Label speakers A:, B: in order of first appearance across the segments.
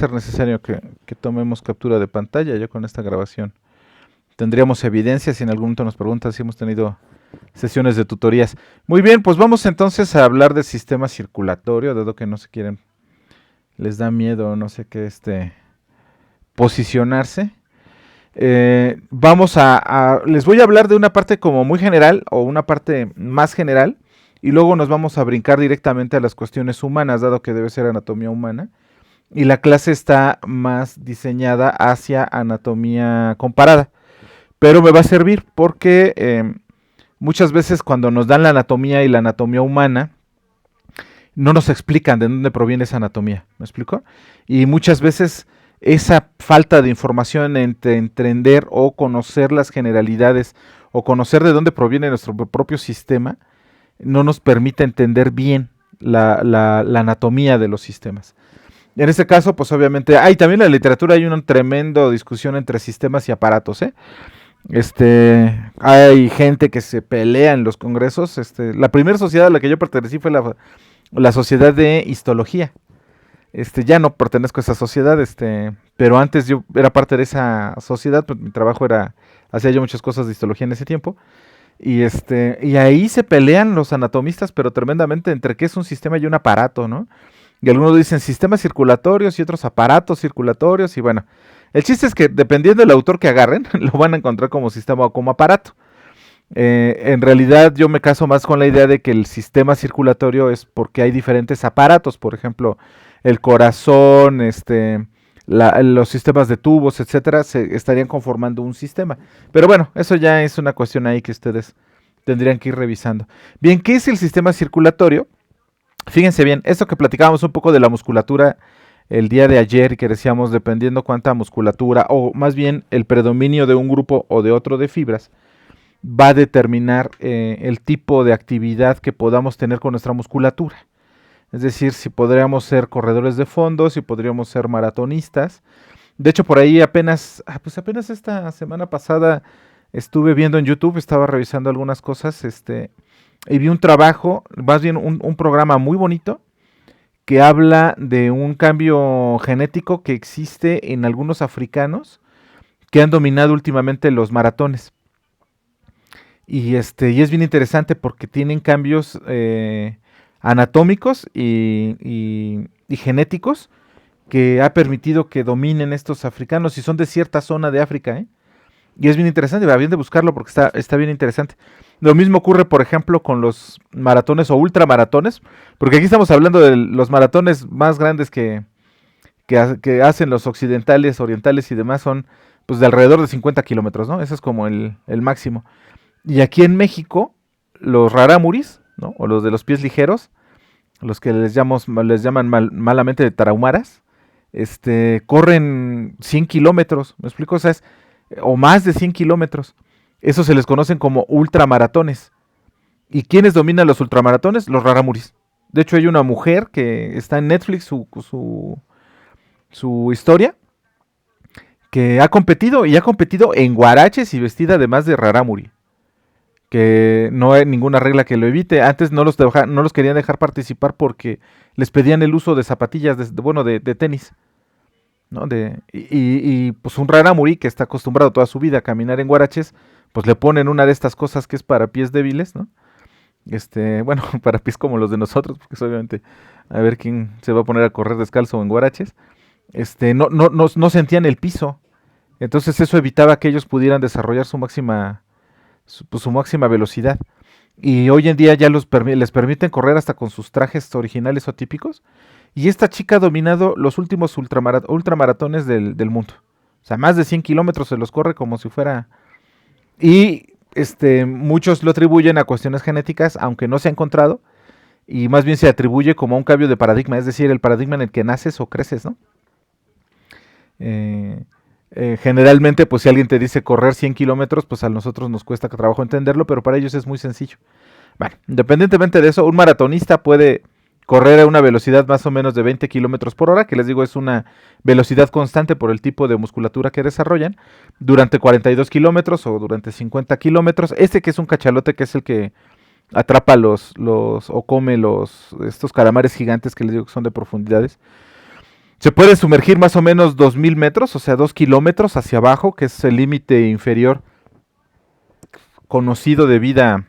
A: ser necesario que tomemos captura de pantalla. Ya con esta grabación tendríamos evidencia si en algún momento nos preguntan si hemos tenido sesiones de tutorías. Muy bien, pues vamos entonces a hablar del sistema circulatorio, dado que no se quieren, les da miedo, no sé qué, posicionarse. Les voy a hablar de una parte como muy general o una parte más general y luego nos vamos a brincar directamente a las cuestiones humanas, dado que debe ser anatomía humana. Y la clase está más diseñada hacia anatomía comparada. Pero me va a servir porque muchas veces cuando nos dan la anatomía y la anatomía humana, no nos explican de dónde proviene esa anatomía. ¿Me explico? Y muchas veces esa falta de información entre entender o conocer las generalidades o conocer de dónde proviene nuestro propio sistema no nos permite entender bien la anatomía de los sistemas. En este caso, pues obviamente, también en la literatura hay una tremenda discusión entre sistemas y aparatos, ¿eh? Hay gente que se pelea en los congresos. La primera sociedad a la que yo pertenecí fue la sociedad de histología. Ya no pertenezco a esa sociedad, pero antes yo era parte de esa sociedad, pues mi trabajo hacía yo muchas cosas de histología en ese tiempo. Y ahí se pelean los anatomistas, pero tremendamente entre qué es un sistema y un aparato, ¿no? Y algunos dicen sistemas circulatorios y otros aparatos circulatorios. Y bueno, el chiste es que dependiendo del autor que agarren, lo van a encontrar como sistema o como aparato. En realidad yo me caso más con la idea de que el sistema circulatorio es porque hay diferentes aparatos. Por ejemplo, el corazón, los sistemas de tubos, etcétera, se estarían conformando un sistema. Pero bueno, eso ya es una cuestión ahí que ustedes tendrían que ir revisando. Bien, ¿qué es el sistema circulatorio? Fíjense bien, esto que platicábamos un poco de la musculatura el día de ayer y que decíamos dependiendo cuánta musculatura o más bien el predominio de un grupo o de otro de fibras va a determinar el tipo de actividad que podamos tener con nuestra musculatura. Es decir, si podríamos ser corredores de fondo, si podríamos ser maratonistas. De hecho, por ahí apenas esta semana pasada estuve viendo en YouTube, estaba revisando algunas cosas, y vi un trabajo, más bien un programa muy bonito, que habla de un cambio genético que existe en algunos africanos que han dominado últimamente los maratones. Y es bien interesante porque tienen cambios anatómicos y genéticos que ha permitido que dominen estos africanos y son de cierta zona de África, ¿eh? Y es bien interesante, va bien de buscarlo porque está bien interesante. Lo mismo ocurre, por ejemplo, con los maratones o ultramaratones, porque aquí estamos hablando de los maratones más grandes que hacen los occidentales, orientales y demás, son pues de alrededor de 50 kilómetros, ¿no? Ese es como el máximo. Y aquí en México, los rarámuris, ¿no? O los de los pies ligeros, los que les llaman malamente de tarahumaras, corren 100 kilómetros, ¿me explico? O sea, o más de 100 kilómetros. Eso se les conocen como ultramaratones. ¿Y quiénes dominan los ultramaratones? Los rarámuris. De hecho, hay una mujer que está en Netflix, su historia, que ha competido y ha competido en guaraches y vestida además de rarámuri. Que no hay ninguna regla que lo evite. Antes no los querían dejar participar porque les pedían el uso de zapatillas, de tenis. ¿No? Pues un rarámuri que está acostumbrado toda su vida a caminar en guaraches, pues le ponen una de estas cosas que es para pies débiles, ¿no? Bueno, para pies como los de nosotros, porque es obviamente a ver quién se va a poner a correr descalzo o en guaraches. No sentían el piso. Entonces eso evitaba que ellos pudieran desarrollar su máxima velocidad. Y hoy en día ya les permiten correr hasta con sus trajes originales o típicos. Y esta chica ha dominado los últimos ultramaratones del mundo. O sea, más de 100 kilómetros se los corre como si fuera... Y muchos lo atribuyen a cuestiones genéticas, aunque no se ha encontrado. Y más bien se atribuye como a un cambio de paradigma, es decir, el paradigma en el que naces o creces, ¿no? Generalmente, pues si alguien te dice correr 100 kilómetros, pues a nosotros nos cuesta trabajo entenderlo, pero para ellos es muy sencillo. Bueno, independientemente de eso, un maratonista puede correr a una velocidad más o menos de 20 kilómetros por hora, que les digo es una velocidad constante por el tipo de musculatura que desarrollan, durante 42 kilómetros o durante 50 kilómetros. Que es un cachalote, que es el que atrapa o come estos calamares gigantes que les digo que son de profundidades. Se puede sumergir más o menos 2000 metros, o sea, 2 kilómetros hacia abajo, que es el límite inferior conocido de vida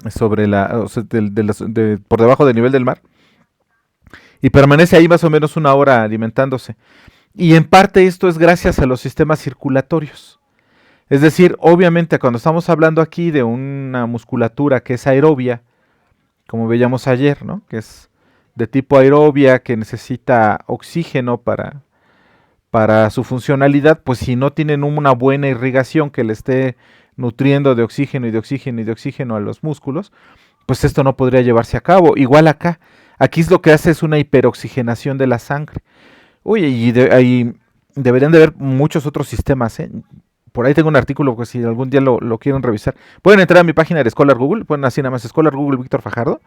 A: sobre o sea, por debajo del nivel del mar. Y permanece ahí más o menos una hora alimentándose. Y en parte esto es gracias a los sistemas circulatorios. Es decir, obviamente cuando estamos hablando aquí de una musculatura que es aerobia, como veíamos ayer, ¿no? Que es de tipo aerobia, que necesita oxígeno para su funcionalidad, pues si no tienen una buena irrigación que le esté nutriendo de oxígeno y de oxígeno y de oxígeno a los músculos, pues esto no podría llevarse a cabo. Igual acá, aquí es lo que hace es una hiperoxigenación de la sangre. Oye, ahí deberían de haber muchos otros sistemas, ¿eh? Por ahí tengo un artículo que si algún día lo quieren revisar. Pueden entrar a mi página de Scholar Google, ponen así nada más Scholar Google Víctor Fajardo,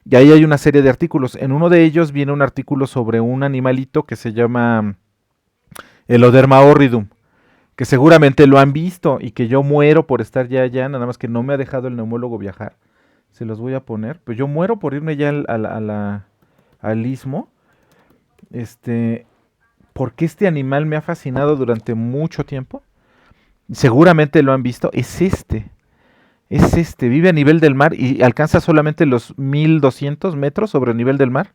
A: y ahí hay una serie de artículos. En uno de ellos viene un artículo sobre un animalito que se llama Eloderma horridum, que seguramente lo han visto y que yo muero por estar ya allá, nada más que no me ha dejado el neumólogo viajar. Se los voy a poner, pues yo muero por irme ya al istmo, porque este animal me ha fascinado durante mucho tiempo. Seguramente lo han visto, vive a nivel del mar y alcanza solamente los 1200 metros sobre el nivel del mar,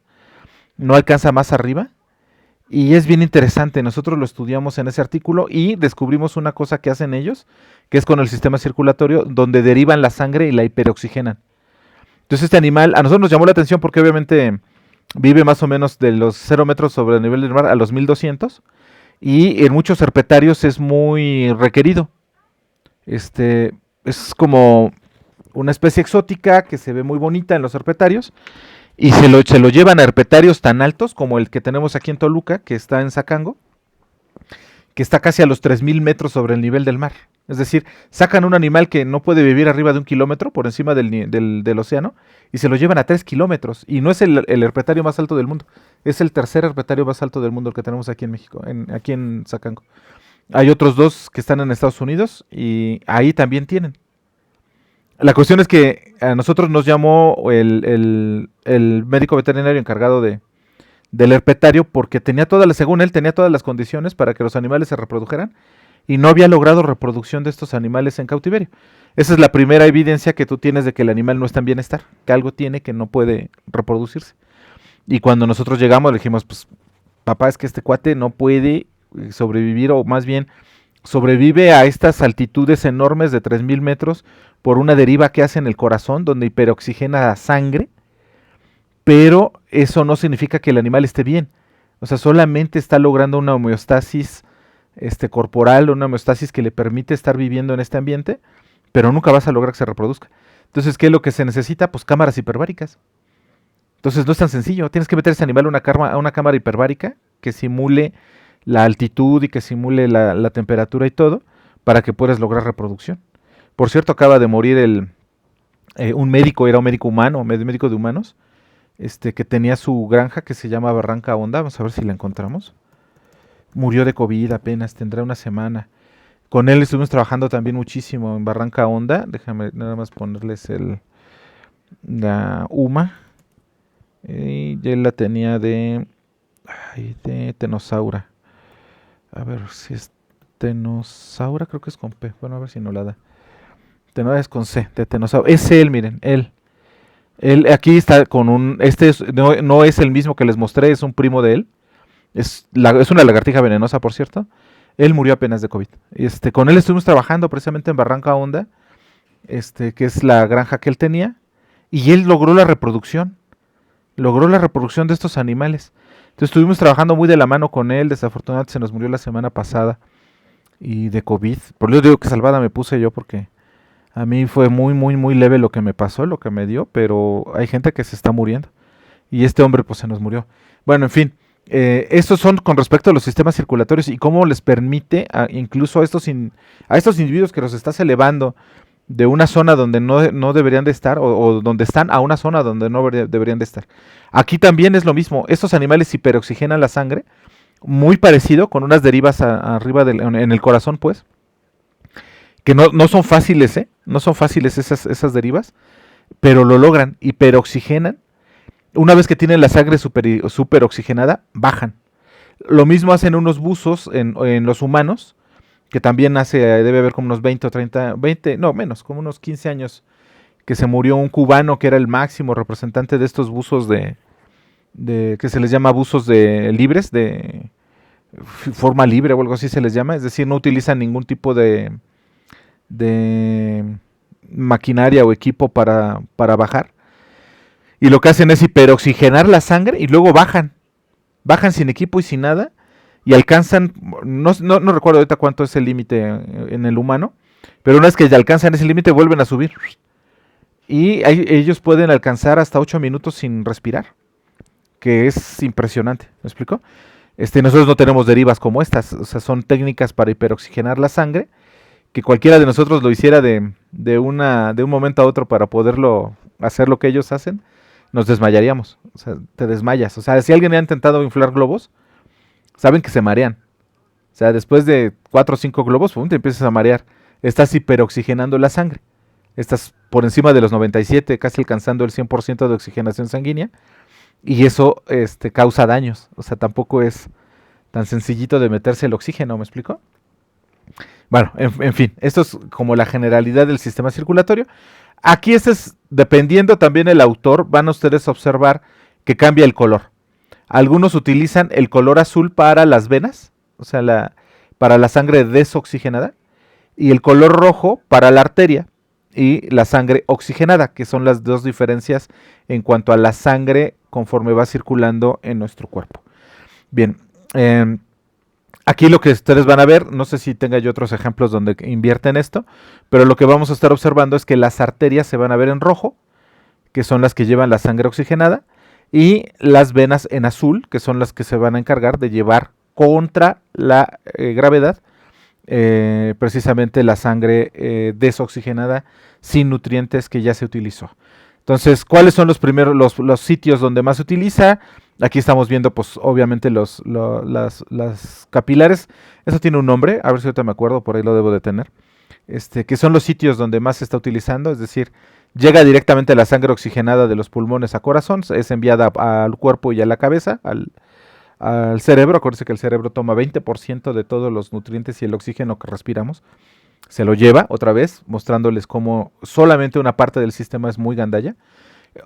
A: no alcanza más arriba. Y es bien interesante, nosotros lo estudiamos en ese artículo y descubrimos una cosa que hacen ellos, que es con el sistema circulatorio, donde derivan la sangre y la hiperoxigenan. Entonces este animal a nosotros nos llamó la atención porque obviamente vive más o menos de los 0 metros sobre el nivel del mar a los 1200 y en muchos herpetarios es muy requerido. Es como una especie exótica que se ve muy bonita en los herpetarios y se lo llevan a herpetarios tan altos como el que tenemos aquí en Toluca, que está en Zacango, que está casi a los 3000 metros sobre el nivel del mar. Es decir, sacan un animal que no puede vivir arriba de 1 kilómetro por encima del océano y se lo llevan a 3 kilómetros. Y no es el herpetario más alto del mundo, es el tercer herpetario más alto del mundo el que tenemos aquí en México, aquí en Zacango. Hay otros dos que están en Estados Unidos y ahí también tienen. La cuestión es que a nosotros nos llamó el médico veterinario encargado del herpetario porque según él, tenía todas las condiciones para que los animales se reprodujeran y no había logrado reproducción de estos animales en cautiverio. Esa es la primera evidencia que tú tienes de que el animal no está en bienestar, que algo tiene que no puede reproducirse. Y cuando nosotros llegamos le dijimos, pues papá, es que este cuate no puede sobrevivir, o más bien sobrevive a estas altitudes enormes de 3000 metros por una deriva que hace en el corazón donde hiperoxigena la sangre, pero eso no significa que el animal esté bien. O sea, solamente está logrando una homeostasis corporal, una homeostasis que le permite estar viviendo en este ambiente, pero nunca vas a lograr que se reproduzca. Entonces, ¿qué es lo que se necesita? Pues cámaras hiperbáricas. Entonces no es tan sencillo, tienes que meter ese animal a una cámara hiperbárica que simule la altitud y que simule la temperatura y todo, para que puedas lograr reproducción. Por cierto, acaba de morir un médico, era un médico humano, médico de humanos, que tenía su granja que se llama Barranca Honda, vamos a ver si la encontramos. Murió de COVID apenas, tendrá una semana. Con él estuvimos trabajando también muchísimo en Barranca Honda, déjame nada más ponerles la UMA, y él la tenía de Tenosaura. A ver si es Tenosaura, creo que es con P. Bueno, a ver si no la da. Tenosaura es con C, de Tenosaura. Es él, miren, él. Él aquí está con no es el mismo que les mostré, es un primo de él. Es una lagartija venenosa, por cierto. Él murió apenas de COVID. Con él estuvimos trabajando precisamente en Barranca Honda, que es la granja que él tenía, y él logró la reproducción de estos animales. Entonces estuvimos trabajando muy de la mano con él. Desafortunadamente se nos murió la semana pasada y de COVID. Por eso digo que salvada me puse yo, porque a mí fue muy, muy, muy leve lo que me pasó, lo que me dio, pero hay gente que se está muriendo. Y este hombre pues se nos murió. Bueno, en fin, estos son con respecto a los sistemas circulatorios y cómo les permite incluso a estos individuos que los estás elevando de una zona donde no deberían de estar, o donde están, a una zona donde no deberían de estar. Aquí también es lo mismo, estos animales hiperoxigenan la sangre, muy parecido, con unas derivas arriba en el corazón, pues, que no son fáciles, no son fáciles esas derivas, pero lo logran, hiperoxigenan. Una vez que tienen la sangre super oxigenada, bajan. Lo mismo hacen unos buzos en los humanos, que también debe haber como unos 20 o 30, 20, no menos, como unos 15 años, que se murió un cubano que era el máximo representante de estos buzos que se les llama buzos de libres, de forma libre o algo así se les llama, es decir, no utilizan ningún tipo de maquinaria o equipo para bajar. Y lo que hacen es hiperoxigenar la sangre y luego bajan sin equipo y sin nada y alcanzan, no recuerdo ahorita cuánto es el límite en el humano, pero una vez que ya alcanzan ese límite vuelven a subir y ellos pueden alcanzar hasta 8 minutos sin respirar, que es impresionante, ¿me explico? Nosotros no tenemos derivas como estas, o sea, son técnicas para hiperoxigenar la sangre, que cualquiera de nosotros lo hiciera de un momento a otro para poderlo hacer lo que ellos hacen, nos desmayaríamos, o sea, te desmayas. O sea, si alguien ha intentado inflar globos, saben que se marean. O sea, después de 4 o 5 globos, te empiezas a marear. Estás hiperoxigenando la sangre. Estás por encima de los 97, casi alcanzando el 100% de oxigenación sanguínea. Y eso causa daños. O sea, tampoco es tan sencillito de meterse el oxígeno, ¿me explico? Bueno, en fin, esto es como la generalidad del sistema circulatorio. Aquí dependiendo también el autor, van a ustedes a observar que cambia el color. Algunos utilizan el color azul para las venas, o sea, para la sangre desoxigenada, y el color rojo para la arteria y la sangre oxigenada, que son las dos diferencias en cuanto a la sangre conforme va circulando en nuestro cuerpo. Bien, aquí lo que ustedes van a ver, no sé si tenga yo otros ejemplos donde invierten esto, pero lo que vamos a estar observando es que las arterias se van a ver en rojo, que son las que llevan la sangre oxigenada, y las venas en azul, que son las que se van a encargar de llevar contra la gravedad, precisamente la sangre desoxigenada sin nutrientes que ya se utilizó. Entonces, ¿cuáles son los sitios donde más se utiliza? Aquí estamos viendo, pues, obviamente las capilares. Eso tiene un nombre, a ver si ahorita me acuerdo, por ahí lo debo de tener. Que son los sitios donde más se está utilizando, es decir, llega directamente la sangre oxigenada de los pulmones a corazón, es enviada al cuerpo y a la cabeza, al cerebro. Acuérdense que el cerebro toma 20% de todos los nutrientes y el oxígeno que respiramos. Se lo lleva otra vez, mostrándoles cómo solamente una parte del sistema es muy gandalla.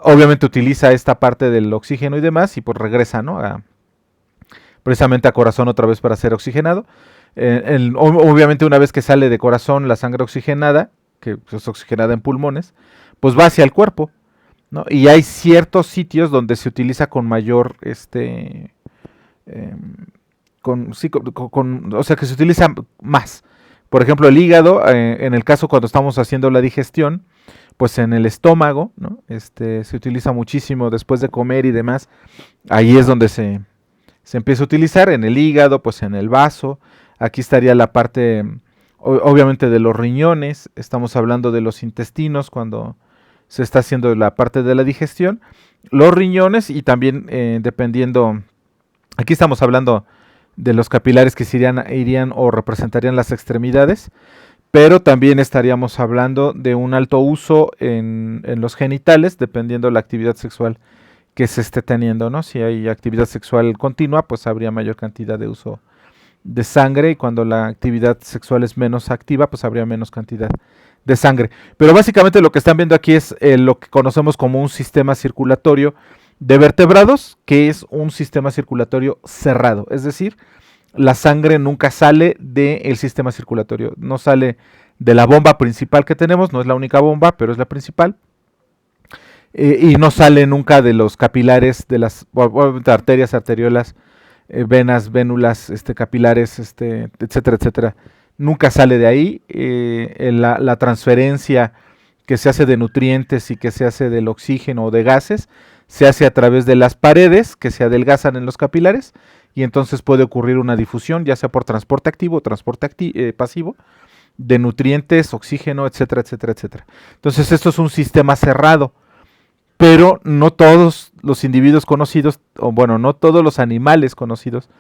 A: Obviamente utiliza esta parte del oxígeno y demás y pues regresa, ¿no? Precisamente a corazón otra vez para ser oxigenado. Obviamente una vez que sale de corazón la sangre oxigenada, que es oxigenada en pulmones, pues va hacia el cuerpo, ¿no? Y hay ciertos sitios donde se utiliza con mayor, o sea que se utiliza más. Por ejemplo, el hígado, en el caso cuando estamos haciendo la digestión, pues en el estómago, ¿no? Se utiliza muchísimo después de comer y demás. Ahí es donde se empieza a utilizar, en el hígado, pues en el vaso. Aquí estaría la parte, obviamente, de los riñones. Estamos hablando de los intestinos cuando se está haciendo la parte de la digestión. Los riñones y también dependiendo, aquí estamos hablando de los capilares que irían o representarían las extremidades, pero también estaríamos hablando de un alto uso en los genitales, dependiendo de la actividad sexual que se esté teniendo, ¿no? Si hay actividad sexual continua, pues habría mayor cantidad de uso de sangre, y cuando la actividad sexual es menos activa, pues habría menos cantidad de sangre. Pero básicamente lo que están viendo aquí es lo que conocemos como un sistema circulatorio de vertebrados, que es un sistema circulatorio cerrado, es decir, la sangre nunca sale del sistema circulatorio, no sale de la bomba principal que tenemos, no es la única bomba, pero es la principal, y no sale nunca de los capilares, de las arterias, arteriolas, venas, vénulas, capilares, etcétera, etcétera. Nunca sale de ahí. La transferencia que se hace de nutrientes y que se hace del oxígeno o de gases se hace a través de las paredes que se adelgazan en los capilares, y entonces puede ocurrir una difusión, ya sea por transporte activo o transporte pasivo, de nutrientes, oxígeno, etcétera, etcétera, etcétera. Entonces esto es un sistema cerrado, pero no todos los individuos conocidos, o bueno, no todos los animales conocidos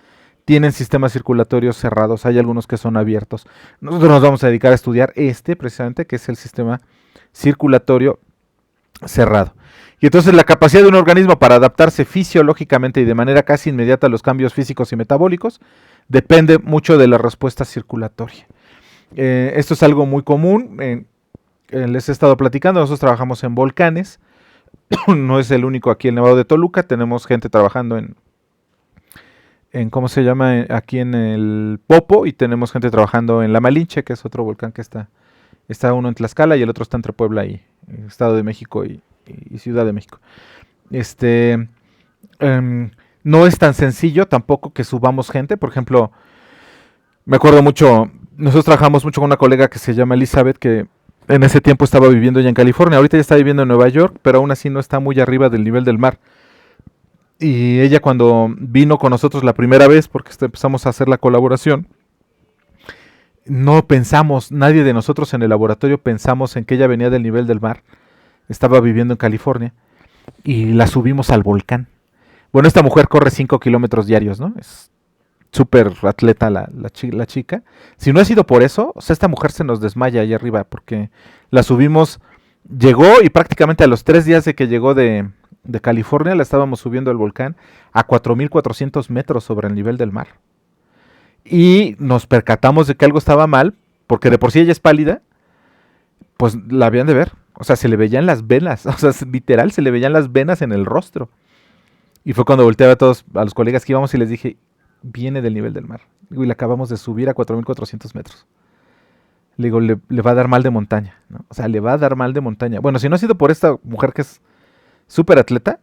A: tienen sistemas circulatorios cerrados. Hay algunos que son abiertos. Nosotros nos vamos a dedicar a estudiar precisamente, que es el sistema circulatorio cerrado. Y entonces la capacidad de un organismo para adaptarse fisiológicamente y de manera casi inmediata a los cambios físicos y metabólicos depende mucho de la respuesta circulatoria. Esto es algo muy común. Les he estado platicando, nosotros trabajamos en volcanes. No es el único aquí en el Nevado de Toluca. Tenemos gente trabajando en ¿cómo se llama? Aquí en el Popo, y tenemos gente trabajando en La Malinche, que es otro volcán que está uno en Tlaxcala y el otro está entre Puebla y Estado de México y Ciudad de México. Este, no es tan sencillo tampoco que subamos gente. Por ejemplo, me acuerdo mucho, nosotros trabajamos mucho con una colega que se llama Elizabeth, que en ese tiempo estaba viviendo ya en California. Ahorita ya está viviendo en Nueva York, pero aún así no está muy arriba del nivel del mar. Y ella, cuando vino con nosotros la primera vez, porque empezamos a hacer la colaboración, no pensamos, nadie de nosotros en el laboratorio pensamos en que ella venía del nivel del mar. Estaba viviendo en California y la subimos al volcán. Bueno, esta mujer corre 5 kilómetros diarios, ¿no? Es súper atleta la chica. Si no ha sido por eso, o sea, esta mujer se nos desmaya allá arriba, porque la subimos, llegó, y prácticamente a los 3 días de que llegó de California, la estábamos subiendo al volcán a 4.400 metros sobre el nivel del mar. Y nos percatamos de que algo estaba mal, porque de por sí ella es pálida, pues la habían de ver. O sea, se le veían las venas, o sea, literal, se le veían las venas en el rostro. Y fue cuando volteé a los colegas que íbamos y les dije, viene del nivel del mar. Digo, y le acabamos de subir a 4.400 metros. Le digo, le va a dar mal de montaña, ¿no? O sea, le va a dar mal de montaña. Bueno, si no ha sido por esta mujer que es súper atleta,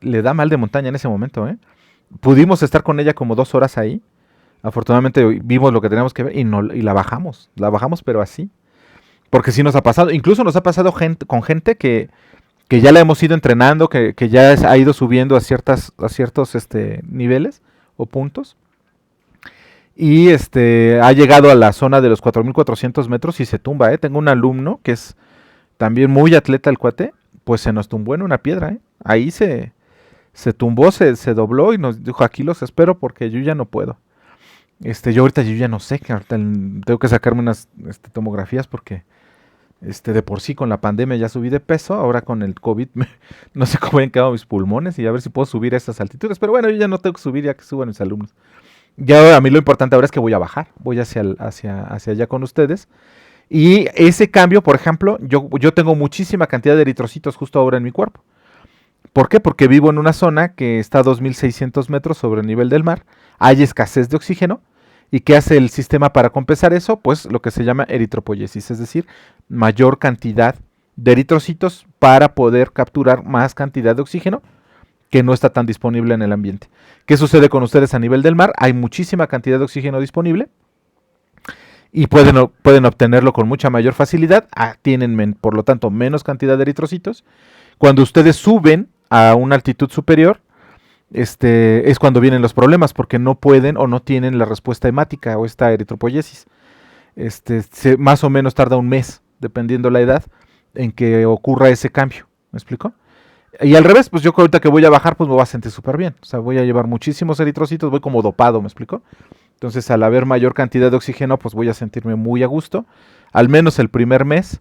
A: le da mal de montaña en ese momento, ¿eh? Pudimos estar con ella como 2 horas ahí. Afortunadamente vimos lo que teníamos que ver y la bajamos. La bajamos, pero así. Porque sí nos ha pasado. Incluso nos ha pasado con gente que ya la hemos ido entrenando, que ya ha ido subiendo a ciertos niveles o puntos. Y ha llegado a la zona de los 4.400 metros y se tumba, ¿eh? Tengo un alumno que es también muy atleta, el cuate, pues se nos tumbó en una piedra, ¿eh? Ahí se tumbó, se dobló y nos dijo, aquí los espero porque yo ya no puedo. Yo ahorita yo ya no sé, que ahorita tengo que sacarme unas tomografías porque de por sí con la pandemia ya subí de peso, ahora con el COVID no sé cómo han quedado mis pulmones y a ver si puedo subir a estas altitudes, pero bueno, yo ya no tengo que subir, ya que suban mis alumnos. Ya a mí lo importante ahora es que voy a bajar, voy hacia allá con ustedes. Y ese cambio, por ejemplo, yo tengo muchísima cantidad de eritrocitos justo ahora en mi cuerpo. ¿Por qué? Porque vivo en una zona que está a 2.600 metros sobre el nivel del mar, hay escasez de oxígeno. ¿Y qué hace el sistema para compensar eso? Pues lo que se llama eritropoyesis, es decir, mayor cantidad de eritrocitos para poder capturar más cantidad de oxígeno que no está tan disponible en el ambiente. ¿Qué sucede con ustedes a nivel del mar? Hay muchísima cantidad de oxígeno disponible y pueden obtenerlo con mucha mayor facilidad. Tienen, por lo tanto, menos cantidad de eritrocitos. Cuando ustedes suben a una altitud superior, es cuando vienen los problemas, porque no pueden o no tienen la respuesta hemática o esta eritropoyesis. Más o menos tarda un mes, dependiendo la edad, en que ocurra ese cambio. ¿Me explico? Y al revés, pues yo ahorita que voy a bajar, pues me voy a sentir súper bien. O sea, voy a llevar muchísimos eritrocitos, voy como dopado, ¿me explico? Entonces, al haber mayor cantidad de oxígeno, pues voy a sentirme muy a gusto. Al menos el primer mes.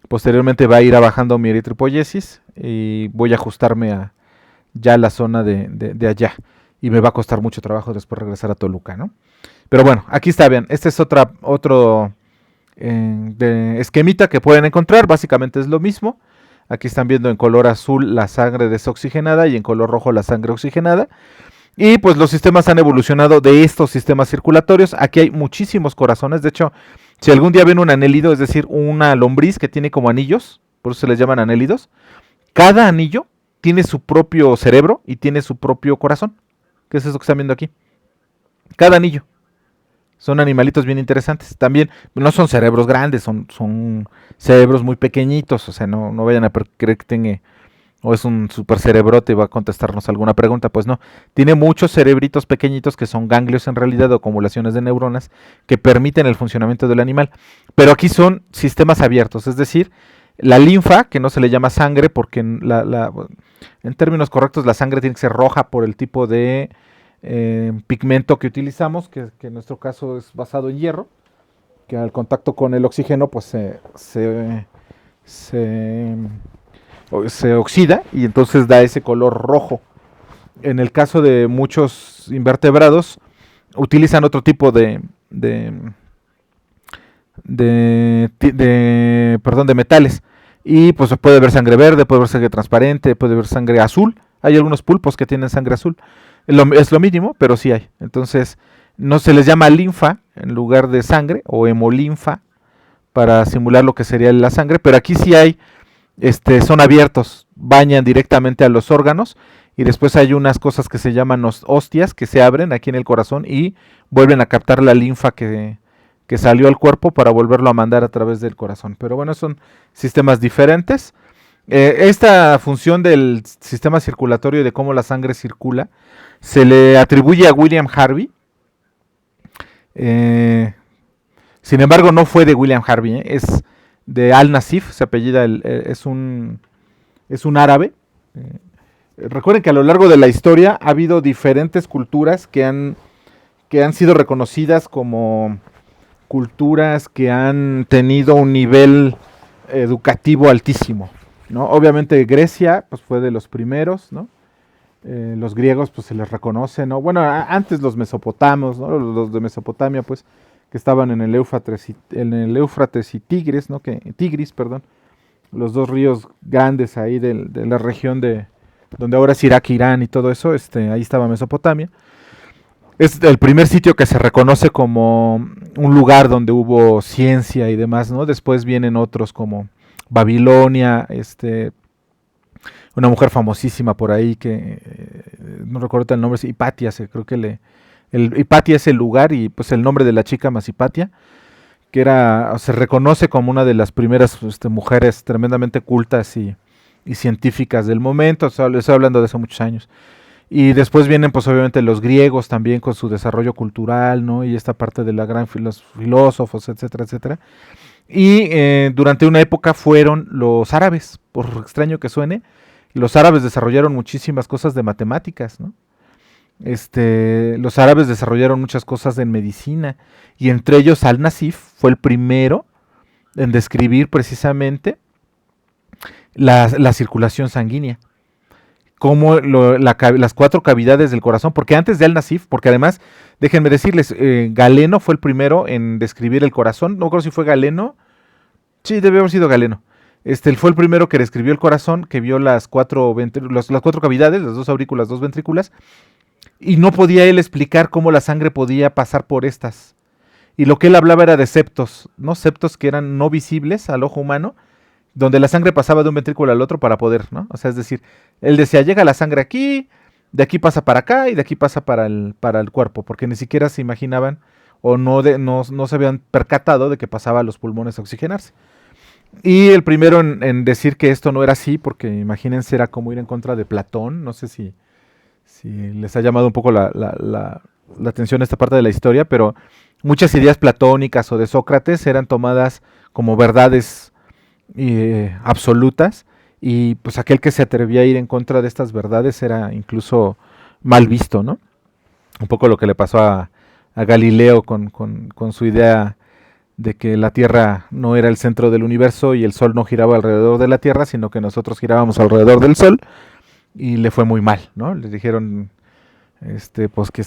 A: Posteriormente va a ir bajando mi eritropoyesis y voy a ajustarme a ya la zona de allá. Y me va a costar mucho trabajo después regresar a Toluca, ¿no? Pero bueno, aquí está, vean. Este es otro esquemita que pueden encontrar. Básicamente es lo mismo. Aquí están viendo en color azul la sangre desoxigenada y en color rojo la sangre oxigenada. Y pues los sistemas han evolucionado de estos sistemas circulatorios. Aquí hay muchísimos corazones. De hecho, si algún día ven un anélido, es decir, una lombriz que tiene como anillos, por eso se les llaman anélidos, cada anillo tiene su propio cerebro y tiene su propio corazón. ¿Qué es eso que están viendo aquí? Cada anillo. Son animalitos bien interesantes. También no son cerebros grandes, son cerebros muy pequeñitos. O sea, no vayan a creer que tenga, o es un super cerebrote y va a contestarnos alguna pregunta. Pues no. Tiene muchos cerebritos pequeñitos que son ganglios en realidad o acumulaciones de neuronas que permiten el funcionamiento del animal. Pero aquí son sistemas abiertos. Es decir, la linfa, que no se le llama sangre porque en términos correctos la sangre tiene que ser roja por el tipo de pigmento que utilizamos, que en nuestro caso es basado en hierro, que al contacto con el oxígeno pues se se oxida y entonces da ese color rojo. En el caso de muchos invertebrados, utilizan otro tipo de metales. Y pues puede haber sangre verde, puede haber sangre transparente, puede haber sangre azul. Hay algunos pulpos que tienen sangre azul. Es lo mínimo, pero sí hay. Entonces, no se les llama linfa en lugar de sangre, o hemolinfa, para simular lo que sería la sangre. Pero aquí sí hay, son abiertos, bañan directamente a los órganos. Y después hay unas cosas que se llaman hostias, que se abren aquí en el corazón y vuelven a captar la linfa que salió al cuerpo para volverlo a mandar a través del corazón. Pero bueno, son sistemas diferentes. Esta función del sistema circulatorio y de cómo la sangre circula se le atribuye a William Harvey. Sin embargo, no fue de William Harvey, es de Al-Nasif, se apellida, es un árabe. Recuerden que a lo largo de la historia ha habido diferentes culturas que han sido reconocidas como culturas que han tenido un nivel educativo altísimo, ¿no? Obviamente Grecia pues fue de los primeros, ¿no? Los griegos pues se les reconoce, ¿no? Bueno, antes los mesopotamios, ¿no? Los de Mesopotamia pues que estaban en el Éufrates y Tigris, ¿no? Tigris, perdón, los dos ríos grandes ahí de la región de donde ahora es Irak, Irán y todo eso, ahí estaba Mesopotamia. Es el primer sitio que se reconoce como un lugar donde hubo ciencia y demás, ¿no? Después vienen otros como Babilonia, una mujer famosísima por ahí que no recuerdo el nombre, es Hipatia, creo que Hipatia es el lugar y pues el nombre de la chica más Hipatia, que se reconoce como una de las primeras mujeres tremendamente cultas y científicas del momento. Estoy hablando de hace muchos años. Y después vienen pues obviamente los griegos también con su desarrollo cultural, ¿no? Y esta parte de los filósofos, etcétera, etcétera. Y durante una época fueron los árabes, por extraño que suene. Los árabes desarrollaron muchísimas cosas de matemáticas, ¿no? Los árabes desarrollaron muchas cosas en medicina. Y entre ellos Al-Nasif fue el primero en describir precisamente la circulación sanguínea. Como las 4 cavidades del corazón, porque antes de Al-Nasif, porque además, déjenme decirles, Galeno fue el primero en describir el corazón, no creo si fue Galeno, sí, debe haber sido Galeno. Él fue el primero que describió el corazón, que vio las 4 cavidades, las 2 aurículas, 2 ventrículas, y no podía él explicar cómo la sangre podía pasar por estas. Y lo que él hablaba era de septos, ¿no? Septos que eran no visibles al ojo humano, donde la sangre pasaba de un ventrículo al otro para poder, ¿no? O sea, es decir, él decía, llega la sangre aquí, de aquí pasa para acá y de aquí pasa para el cuerpo, porque ni siquiera se imaginaban o no se habían percatado de que pasaba a los pulmones a oxigenarse. Y el primero en decir que esto no era así, porque imagínense, era como ir en contra de Platón, no sé si les ha llamado un poco la atención esta parte de la historia, pero muchas ideas platónicas o de Sócrates eran tomadas como verdades absolutas, y pues aquel que se atrevía a ir en contra de estas verdades era incluso mal visto, ¿no? Un poco lo que le pasó a Galileo con su idea de que la Tierra no era el centro del universo y el Sol no giraba alrededor de la Tierra, sino que nosotros girábamos alrededor del Sol, y le fue muy mal, ¿no? Les dijeron pues que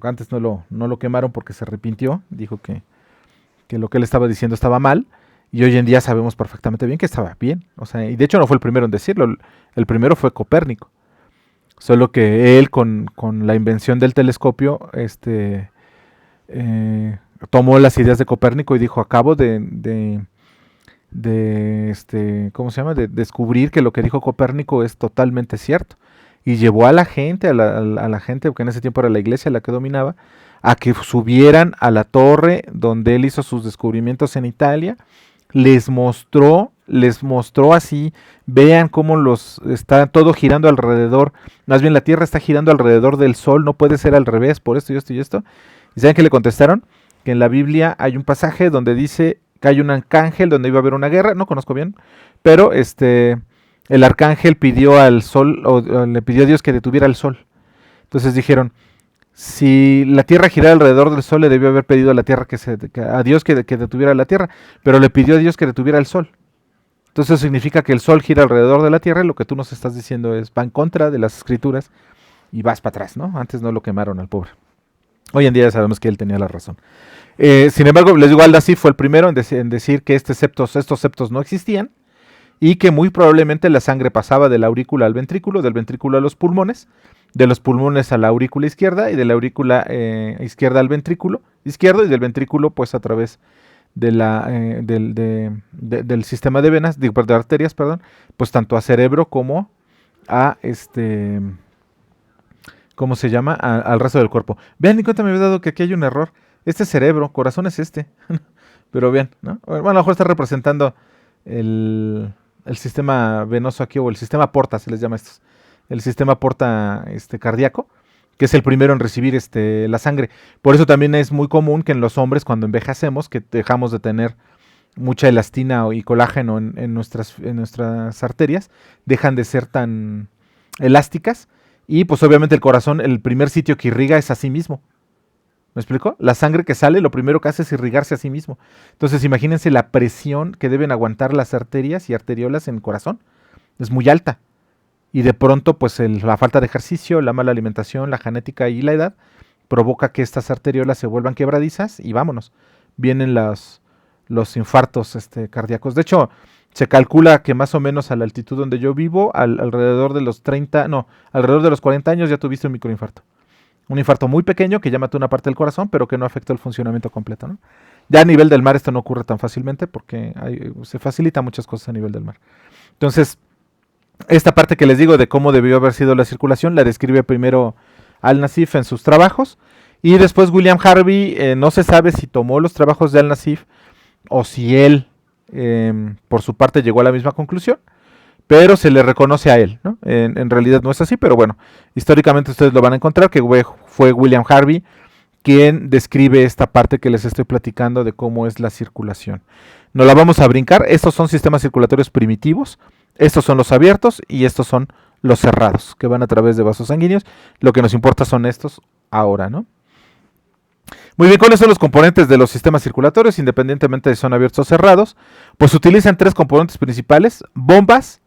A: antes no lo quemaron porque se arrepintió, dijo que lo que él estaba diciendo estaba mal. Y hoy en día sabemos perfectamente bien que estaba bien. O sea, y de hecho no fue el primero en decirlo. El primero fue Copérnico. Solo que él con la invención del telescopio tomó las ideas de Copérnico y dijo, acabo de ¿cómo se llama? De descubrir que lo que dijo Copérnico es totalmente cierto. Y llevó a la gente, a la gente, porque en ese tiempo era la iglesia la que dominaba, a que subieran a la torre donde él hizo sus descubrimientos en Italia. Les mostró así, vean cómo está todo girando alrededor, más bien la Tierra está girando alrededor del Sol, no puede ser al revés, por esto y esto y esto. ¿Y saben qué le contestaron? Que en la Biblia hay un pasaje donde dice que hay un arcángel donde iba a haber una guerra, no conozco bien, pero el arcángel pidió al Sol, o le pidió a Dios que detuviera el Sol. Entonces dijeron, si la Tierra girara alrededor del Sol, le debió haber pedido a la Tierra a Dios que detuviera la Tierra, pero le pidió a Dios que detuviera el Sol. Entonces eso significa que el Sol gira alrededor de la Tierra y lo que tú nos estás diciendo es va en contra de las escrituras y vas para atrás, ¿no? Antes no lo quemaron al pobre. Hoy en día ya sabemos que él tenía la razón. Sin embargo, les digo, Al-Nasif fue el primero en decir que estos septos no existían y que muy probablemente la sangre pasaba de la aurícula al ventrículo, del ventrículo a los pulmones, de los pulmones a la aurícula izquierda y de la aurícula izquierda al ventrículo izquierdo y del ventrículo pues a través de del sistema de venas, de arterias, perdón, pues tanto a cerebro como a ¿cómo se llama? Al resto del cuerpo. Vean, ni cuenta me había dado que aquí hay un error. Este es cerebro, corazón es este. Pero bien, ¿no? Bueno, a lo mejor está representando el sistema venoso aquí, o el sistema porta, se les llama estos. El sistema porta cardíaco, que es el primero en recibir la sangre. Por eso también es muy común que en los hombres, cuando envejecemos, que dejamos de tener mucha elastina y colágeno en nuestras arterias, dejan de ser tan elásticas. Y pues obviamente el corazón, el primer sitio que irriga es a sí mismo. ¿Me explico? La sangre que sale, lo primero que hace es irrigarse a sí mismo. Entonces imagínense la presión que deben aguantar las arterias y arteriolas en el corazón. Es muy alta. Y de pronto, pues la falta de ejercicio, la mala alimentación, la genética y la edad provoca que estas arteriolas se vuelvan quebradizas y vámonos. Vienen los infartos cardíacos. De hecho, se calcula que más o menos a la altitud donde yo vivo, alrededor de los 40 años ya tuviste un microinfarto. Un infarto muy pequeño que ya mató una parte del corazón, pero que no afectó el funcionamiento completo, ¿no? Ya a nivel del mar esto no ocurre tan fácilmente porque se facilitan muchas cosas a nivel del mar. Entonces, esta parte que les digo de cómo debió haber sido la circulación, la describe primero Al-Nasif en sus trabajos, y después William Harvey, no se sabe si tomó los trabajos de Al-Nasif o si él, por su parte, llegó a la misma conclusión, pero se le reconoce a él, ¿no? En realidad no es así, pero bueno, históricamente ustedes lo van a encontrar, que fue William Harvey quien describe esta parte que les estoy platicando de cómo es la circulación. No la vamos a brincar, estos son sistemas circulatorios primitivos, estos son los abiertos y estos son los cerrados, que van a través de vasos sanguíneos. Lo que nos importa son estos ahora, ¿no? Muy bien, ¿cuáles son los componentes de los sistemas circulatorios, independientemente de si son abiertos o cerrados? Pues utilizan tres componentes principales: bombas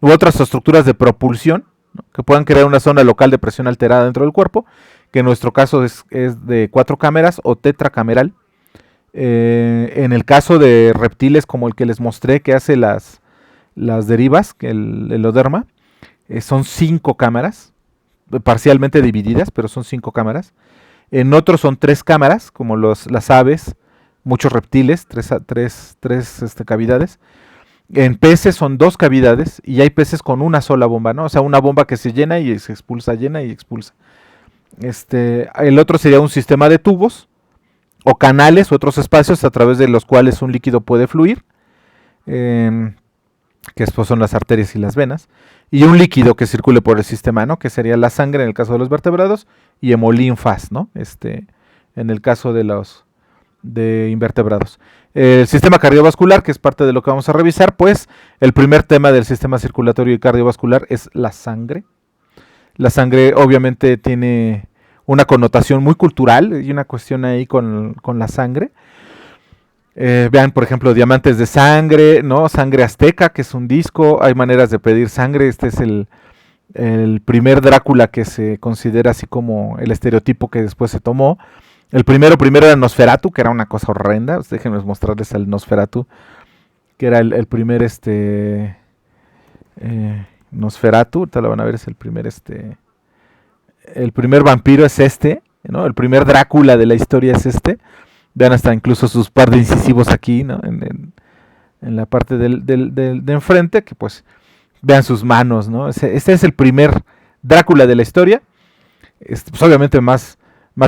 A: u otras estructuras de propulsión, ¿no?, que puedan crear una zona local de presión alterada dentro del cuerpo, que en nuestro caso es de 4 cámaras o tetracameral. En el caso de reptiles como el que les mostré, que hace las derivas, que el eloderma, son 5 cámaras, parcialmente divididas, pero son 5 cámaras. En otros son 3 cámaras, como las aves, muchos reptiles, 3 cavidades. En peces son 2 cavidades y hay peces con una sola bomba, ¿no? O sea, una bomba que se llena y se expulsa, llena y expulsa. El otro sería un sistema de tubos o canales u otros espacios a través de los cuales un líquido puede fluir, que después son las arterias y las venas, y un líquido que circule por el sistema, ¿no?, que sería la sangre en el caso de los vertebrados y hemolinfas, ¿no?, en el caso de los invertebrados. El sistema cardiovascular, que es parte de lo que vamos a revisar, pues el primer tema del sistema circulatorio y cardiovascular es la sangre. La sangre obviamente tiene una connotación muy cultural y una cuestión ahí con la sangre. Vean, por ejemplo, Diamantes de Sangre, ¿no? Sangre Azteca, que es un disco. Hay maneras de pedir sangre. Este es el primer Drácula que se considera así como el estereotipo que después se tomó. El primero era Nosferatu, que era una cosa horrenda. Déjenme mostrarles al Nosferatu, que era el primer Nosferatu. Ahorita lo van a ver, es el primer el primer vampiro es ¿no? El primer Drácula de la historia es Vean hasta incluso sus par de incisivos aquí, ¿no?, en la parte de enfrente, que pues vean sus manos, ¿no? Este es el primer Drácula de la historia. Pues obviamente más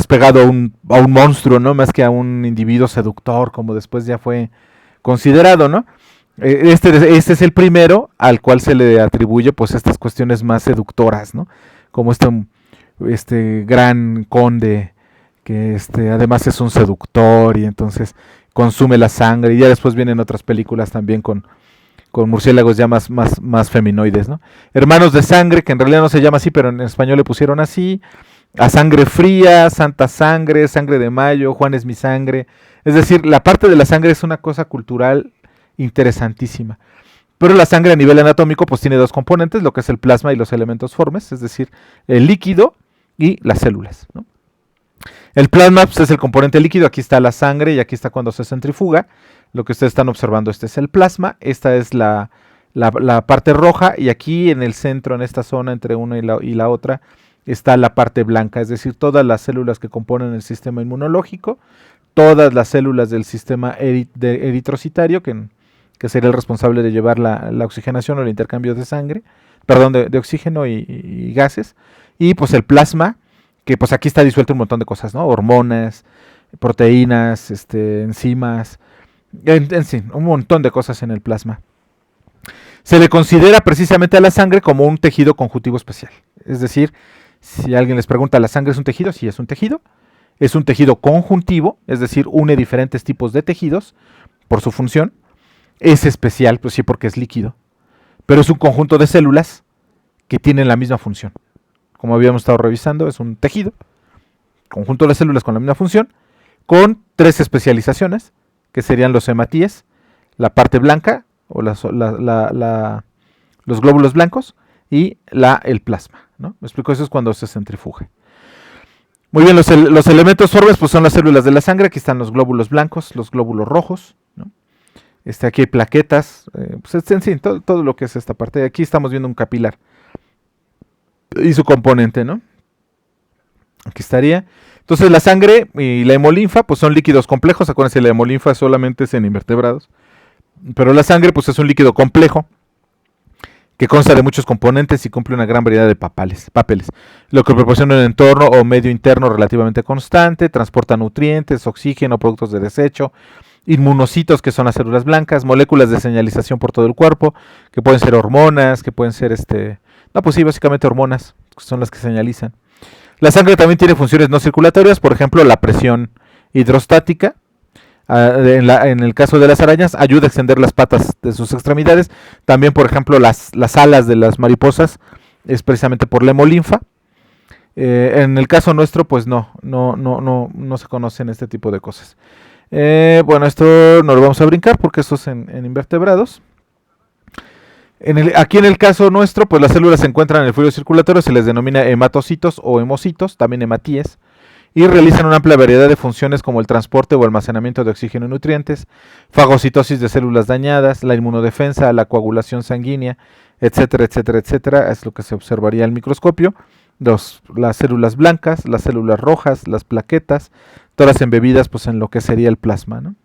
A: pegado a un monstruo, ¿no?, más que a un individuo seductor, como después ya fue considerado, ¿no? Este es el primero al cual se le atribuye pues estas cuestiones más seductoras, ¿no?, como este gran conde que además es un seductor y entonces consume la sangre, y ya después vienen otras películas también con murciélagos ya más feminoides, ¿no? Hermanos de Sangre, que en realidad no se llama así, pero en español le pusieron así. A Sangre Fría, Santa Sangre, Sangre de Mayo, Juan es mi sangre. Es decir, la parte de la sangre es una cosa cultural interesantísima. Pero la sangre a nivel anatómico pues tiene dos componentes, lo que es el plasma y los elementos formes, es decir, el líquido y las células, ¿no? El plasma pues, es el componente líquido, aquí está la sangre y aquí está cuando se centrifuga. Lo que ustedes están observando, este es el plasma, esta es la parte roja y aquí en el centro, en esta zona entre una y la otra, está la parte blanca, es decir, todas las células que componen el sistema inmunológico, todas las células del sistema eritrocitario, que sería el responsable de llevar la oxigenación o el intercambio de sangre, perdón, de oxígeno y gases, y pues el plasma, que pues aquí está disuelto un montón de cosas, ¿no? Hormonas, proteínas, enzimas, en fin, un montón de cosas en el plasma. Se le considera precisamente a la sangre como un tejido conjuntivo especial. Es decir, si alguien les pregunta, ¿la sangre es un tejido? Sí, es un tejido. Es un tejido conjuntivo, es decir, une diferentes tipos de tejidos por su función. Es especial, pues sí, porque es líquido. Pero es un conjunto de células que tienen la misma función. Como habíamos estado revisando, es un tejido, conjunto de células con la misma función, con 3 especializaciones, que serían los hematíes, la parte blanca, o los glóbulos blancos, y el plasma, ¿no? Me explico, eso es cuando se centrifuga. Muy bien, los elementos formes pues son las células de la sangre, aquí están los glóbulos blancos, los glóbulos rojos, ¿no? Aquí hay plaquetas, pues en fin, todo lo que es esta parte. Aquí estamos viendo un capilar y su componente, ¿no? Aquí estaría. Entonces la sangre y la hemolinfa pues son líquidos complejos. Acuérdense, la hemolinfa solamente es en invertebrados. Pero la sangre pues es un líquido complejo que consta de muchos componentes y cumple una gran variedad de papeles, lo que proporciona un entorno o medio interno relativamente constante, transporta nutrientes, oxígeno, productos de desecho, inmunocitos, que son las células blancas, moléculas de señalización por todo el cuerpo, que pueden ser hormonas, que pueden ser no, pues sí, básicamente hormonas, que son las que señalizan. La sangre también tiene funciones no circulatorias, por ejemplo, la presión hidrostática. En el caso de las arañas, ayuda a extender las patas de sus extremidades. También, por ejemplo, las alas de las mariposas es precisamente por la hemolinfa. En el caso nuestro, pues no se conocen este tipo de cosas. Bueno, esto no lo vamos a brincar porque esto es en invertebrados. Aquí en el caso nuestro, pues las células se encuentran en el fluido circulatorio, se les denomina hematocitos o hemocitos, también hematíes, y realizan una amplia variedad de funciones como el transporte o almacenamiento de oxígeno y nutrientes, fagocitosis de células dañadas, la inmunodefensa, la coagulación sanguínea, etcétera, etcétera, etcétera. Es lo que se observaría al microscopio. Las células blancas, las células rojas, las plaquetas, todas embebidas pues en lo que sería el plasma, ¿no?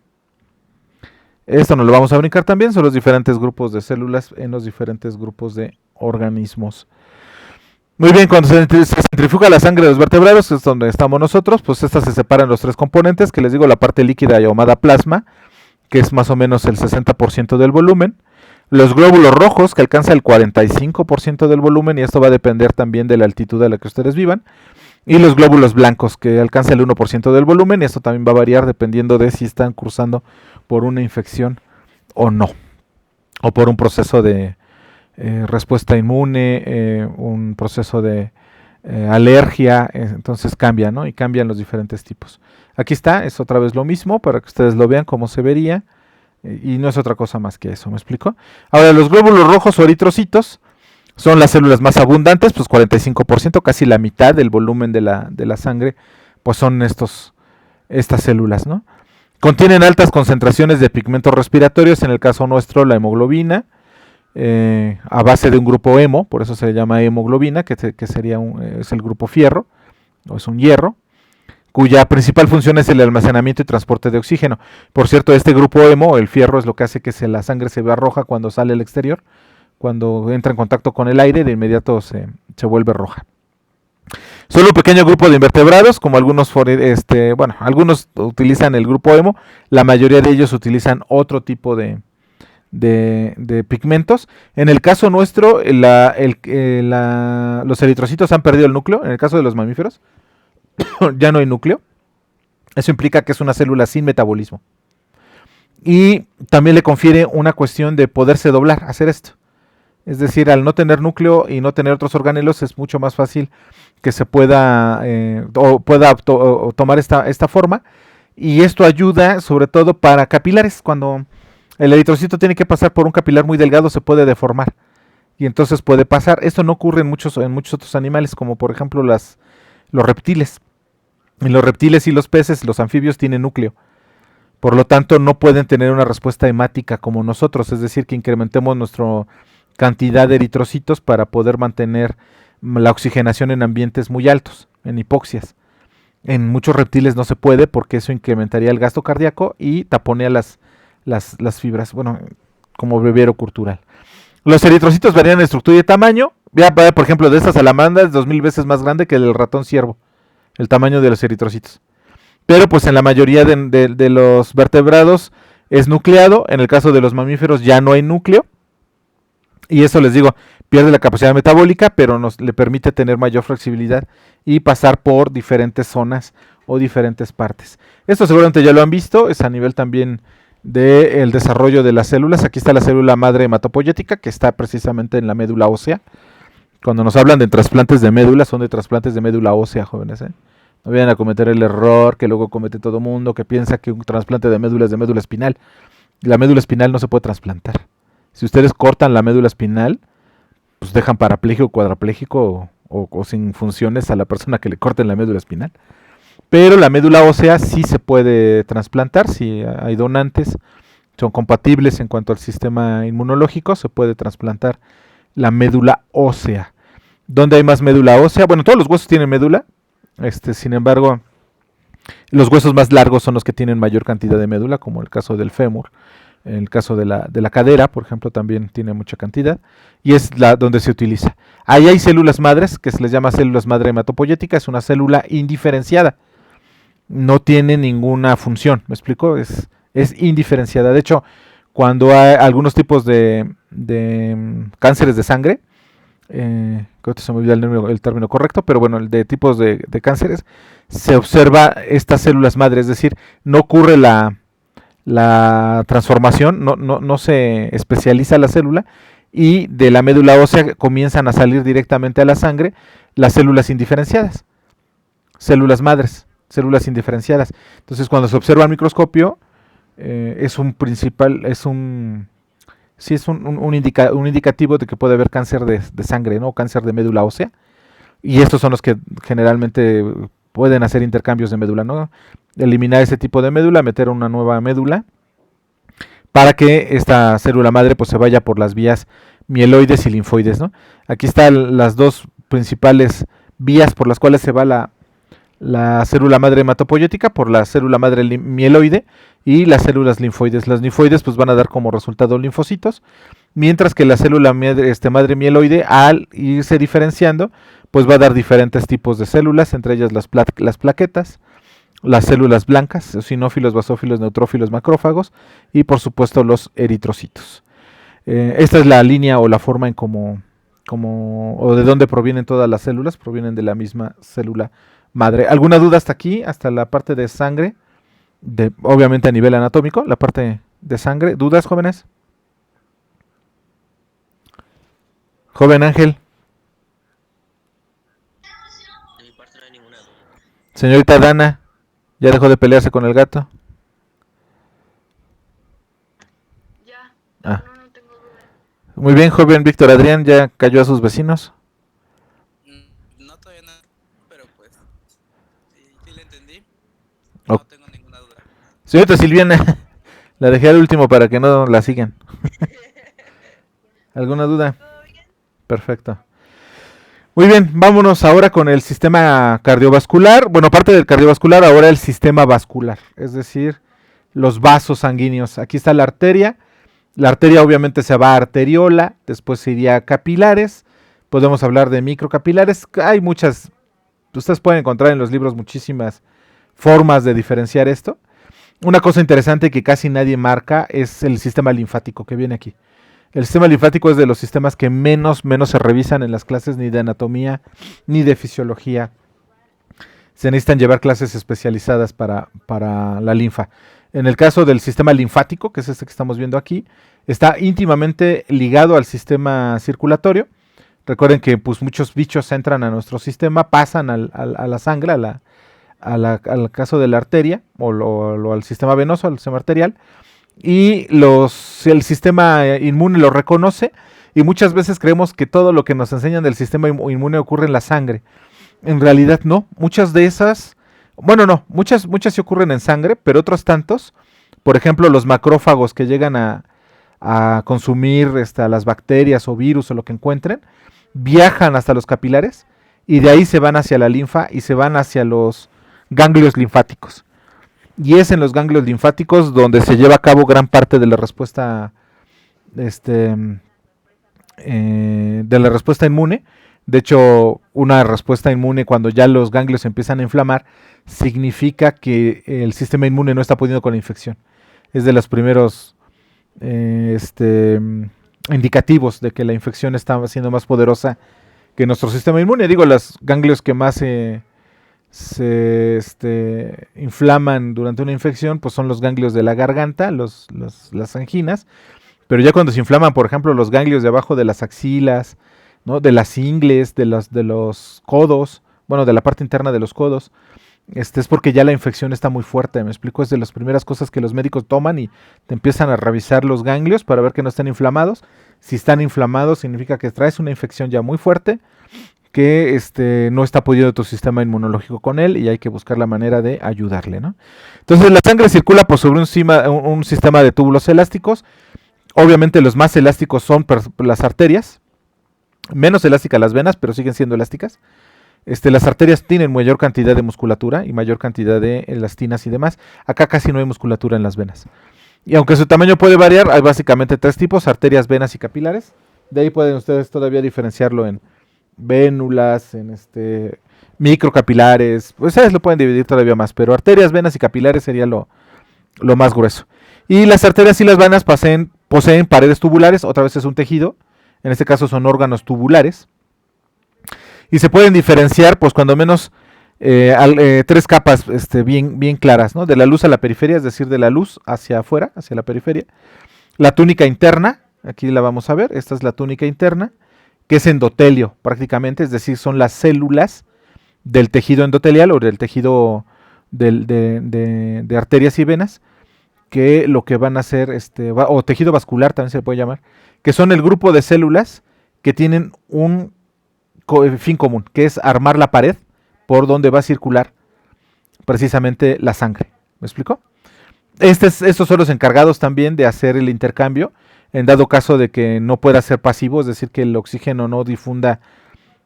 A: Esto no lo vamos a brincar también, son los diferentes grupos de células en los diferentes grupos de organismos. Muy bien, cuando se centrifuga la sangre de los vertebrados, que es donde estamos nosotros, pues estas se separan en los 3 componentes, que les digo, la parte líquida llamada plasma, que es más o menos el 60% del volumen, los glóbulos rojos, que alcanza el 45% del volumen, y esto va a depender también de la altitud a la que ustedes vivan, y los glóbulos blancos, que alcanza el 1% del volumen, y esto también va a variar dependiendo de si están cruzando por una infección o no, o por un proceso de respuesta inmune, un proceso de alergia, entonces cambia, ¿no? Y cambian los diferentes tipos. Aquí está, es otra vez lo mismo, para que ustedes lo vean cómo se vería, y no es otra cosa más que eso, ¿me explico? Ahora, los glóbulos rojos o eritrocitos son las células más abundantes, pues 45%, casi la mitad del volumen de la sangre, pues son estas células, ¿no? Contienen altas concentraciones de pigmentos respiratorios, en el caso nuestro la hemoglobina, a base de un grupo hemo, por eso se le llama hemoglobina, que sería es el grupo fierro, o es un hierro, cuya principal función es el almacenamiento y transporte de oxígeno. Por cierto, este grupo hemo, el fierro, es lo que hace que la sangre se vea roja cuando sale al exterior. Cuando entra en contacto con el aire, de inmediato se vuelve roja. Solo un pequeño grupo de invertebrados, como algunos utilizan el grupo hemo, la mayoría de ellos utilizan otro tipo de pigmentos. En el caso nuestro, los eritrocitos han perdido el núcleo. En el caso de los mamíferos, ya no hay núcleo. Eso implica que es una célula sin metabolismo. Y también le confiere una cuestión de poderse doblar, hacer esto. Es decir, al no tener núcleo y no tener otros organelos, es mucho más fácil que se pueda tomar esta forma. Y esto ayuda sobre todo para capilares. Cuando El eritrocito tiene que pasar por un capilar muy delgado, se puede deformar y entonces puede pasar. Esto no ocurre en muchos otros animales, como por ejemplo los reptiles. En los reptiles y los peces, los anfibios tienen núcleo. Por lo tanto, no pueden tener una respuesta hemática como nosotros, es decir, que incrementemos nuestra cantidad de eritrocitos para poder mantener la oxigenación en ambientes muy altos, en hipoxias. En muchos reptiles no se puede porque eso incrementaría el gasto cardíaco y taponea las fibras, bueno, como breviario cultural. Los eritrocitos varían en estructura y tamaño. Ya, por ejemplo, de esta salamandra es 2000 veces más grande que el ratón ciervo, el tamaño de los eritrocitos. Pero pues en la mayoría de los vertebrados es nucleado. En el caso de los mamíferos ya no hay núcleo. Y eso, les digo, pierde la capacidad metabólica, pero nos le permite tener mayor flexibilidad y pasar por diferentes zonas o diferentes partes. Esto seguramente ya lo han visto, es a nivel también del desarrollo de las células. Aquí está la célula madre hematopoyética, que está precisamente en la médula ósea. Cuando nos hablan de trasplantes de médula, son de trasplantes de médula ósea, jóvenes, ¿eh? No vayan a cometer el error que luego comete todo mundo, que piensa que un trasplante de médula es de médula espinal. La médula espinal no se puede trasplantar. Si ustedes cortan la médula espinal, pues dejan parapléjico, cuadrapléjico o sin funciones a la persona que le corten la médula espinal. Pero la médula ósea sí se puede trasplantar, si hay donantes, son compatibles en cuanto al sistema inmunológico, se puede trasplantar la médula ósea. ¿Dónde hay más médula ósea? Bueno, todos los huesos tienen médula, sin embargo, los huesos más largos son los que tienen mayor cantidad de médula, como el caso del fémur. En el caso de la cadera, por ejemplo, también tiene mucha cantidad, y es donde se utiliza. Ahí hay células madres, que se les llama células madre hematopoyética, es una célula indiferenciada. No tiene ninguna función, ¿me explico? Es indiferenciada. De hecho, cuando hay algunos tipos de cánceres de sangre, creo que se me olvidó el término correcto, pero bueno, el de tipos de cánceres, se observa estas células madre, es decir, no ocurre la transformación, no se especializa la célula, y de la médula ósea comienzan a salir directamente a la sangre las células indiferenciadas, células madres, células indiferenciadas. Entonces, cuando se observa al microscopio, es un indicativo de que puede haber cáncer de sangre, ¿no? Cáncer de médula ósea, y estos son los que generalmente pueden hacer intercambios de médula, ¿no? Eliminar ese tipo de médula, meter una nueva médula, para que esta célula madre pues se vaya por las vías mieloides y linfoides, ¿no? Aquí están las dos principales vías por las cuales se va la célula madre hematopoyética, por la célula madre mieloide y las células linfoides. Las linfoides pues van a dar como resultado linfocitos, mientras que la célula madre mieloide, al irse diferenciando, pues va a dar diferentes tipos de células, entre ellas las plaquetas, las células blancas, eosinófilos, basófilos, neutrófilos, macrófagos, y por supuesto los eritrocitos. Esta es la línea o la forma en o de dónde provienen todas las células, provienen de la misma célula madre. ¿Alguna duda hasta aquí, hasta la parte de sangre? Obviamente a nivel anatómico, la parte de sangre. ¿Dudas, jóvenes? Joven Ángel.
B: De mi parte no hay ninguna duda.
A: Señorita Dana, ¿ya dejó de pelearse con el gato?
C: Ya,
A: Ah.
C: no tengo duda.
A: Muy bien, joven Víctor Adrián, ¿ya cayó a sus vecinos?
B: No, todavía no, pero pues sí le entendí.
A: Oh.
B: No tengo ninguna duda.
A: Señorita Silviana, la dejé al último para que no la sigan. ¿Alguna duda?
C: ¿Todo bien?
A: Perfecto. Muy bien, vámonos ahora con el sistema cardiovascular. Bueno, aparte del cardiovascular, ahora el sistema vascular, es decir, los vasos sanguíneos. Aquí está la arteria. La arteria obviamente se va a arteriola, después se iría a capilares. Podemos hablar de microcapilares. Hay muchas, ustedes pueden encontrar en los libros muchísimas formas de diferenciar esto. Una cosa interesante que casi nadie marca es el sistema linfático que viene aquí. El sistema linfático es de los sistemas que menos se revisan en las clases, ni de anatomía ni de fisiología. Se necesitan llevar clases especializadas para la linfa. En el caso del sistema linfático, que es este que estamos viendo aquí, está íntimamente ligado al sistema circulatorio. Recuerden que pues, muchos bichos entran a nuestro sistema, pasan a la sangre, al caso de la arteria, o al sistema venoso, al sistema arterial, y el sistema inmune lo reconoce, y muchas veces creemos que todo lo que nos enseñan del sistema inmune ocurre en la sangre. En realidad no, muchas de esas, bueno, no, muchas sí ocurren en sangre, pero otros tantos, por ejemplo, los macrófagos que llegan a consumir a las bacterias o virus o lo que encuentren, viajan hasta los capilares y de ahí se van hacia la linfa y se van hacia los ganglios linfáticos. Y es en los ganglios linfáticos donde se lleva a cabo gran parte de la respuesta inmune. De hecho, una respuesta inmune cuando ya los ganglios empiezan a inflamar significa que el sistema inmune no está pudiendo con la infección. Es de los primeros indicativos de que la infección está siendo más poderosa que nuestro sistema inmune. Digo, los ganglios que más se inflaman durante una infección pues son los ganglios de la garganta, las anginas, pero ya cuando se inflaman, por ejemplo, los ganglios de abajo de las axilas, ¿no? De las ingles, de los codos, bueno, de la parte interna de los codos, es porque ya la infección está muy fuerte, me explico, es de las primeras cosas que los médicos toman y te empiezan a revisar los ganglios para ver que no estén inflamados. Si están inflamados significa que traes una infección ya muy fuerte, que no está pudiendo tu sistema inmunológico con él y hay que buscar la manera de ayudarle, ¿no? Entonces la sangre circula por sobre un sistema de túbulos elásticos. Obviamente los más elásticos son las arterias, menos elásticas las venas, pero siguen siendo elásticas. Las arterias tienen mayor cantidad de musculatura y mayor cantidad de elastinas y demás. Acá casi no hay musculatura en las venas. Y aunque su tamaño puede variar, hay básicamente tres tipos: arterias, venas y capilares. De ahí pueden ustedes todavía diferenciarlo en vénulas, en microcapilares. Pues ustedes lo pueden dividir todavía más, pero arterias, venas y capilares sería lo más grueso. Y las arterias y las venas poseen paredes tubulares, otra vez es un tejido. En este caso son órganos tubulares. Y se pueden diferenciar, pues cuando menos, tres capas bien claras, ¿no? De la luz a la periferia, es decir, de la luz hacia afuera, hacia la periferia. La túnica interna, aquí la vamos a ver, esta es la túnica interna, que es endotelio prácticamente, es decir, son las células del tejido endotelial o del tejido de arterias y venas, que lo que van a hacer, o tejido vascular también se puede llamar, que son el grupo de células que tienen un fin común, que es armar la pared por donde va a circular precisamente la sangre. ¿Me explico? Estos son los encargados también de hacer el intercambio, en dado caso de que no pueda ser pasivo, es decir, que el oxígeno no difunda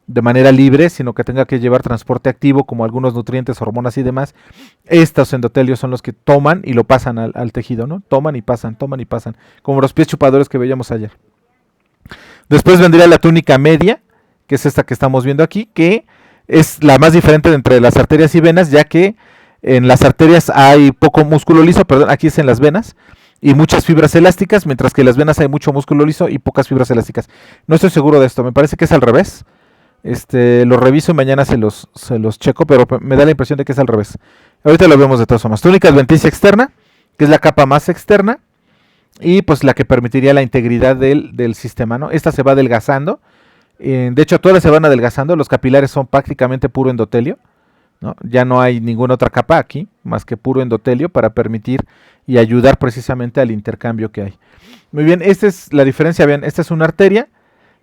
A: de manera libre, sino que tenga que llevar transporte activo, como algunos nutrientes, hormonas y demás. Estos endotelios son los que toman y lo pasan al tejido, ¿no? Toman y pasan, como los pies chupadores que veíamos ayer. Después vendría la túnica media, que es esta que estamos viendo aquí, que es la más diferente entre las arterias y venas, ya que en las arterias hay poco músculo liso, aquí es en las venas, y muchas fibras elásticas, mientras que en las venas hay mucho músculo liso y pocas fibras elásticas. No estoy seguro de esto, me parece que es al revés. Lo reviso y mañana se los checo, pero me da la impresión de que es al revés. Ahorita lo vemos de todas formas. Túnica adventicia externa, que es la capa más externa, y pues la que permitiría la integridad del sistema, ¿no? Esta se va adelgazando. De hecho, todas se van adelgazando. Los capilares son prácticamente puro endotelio, ¿no? Ya no hay ninguna otra capa aquí, más que puro endotelio, para permitir y ayudar precisamente al intercambio que hay. Muy bien, esta es la diferencia. Vean, esta es una arteria,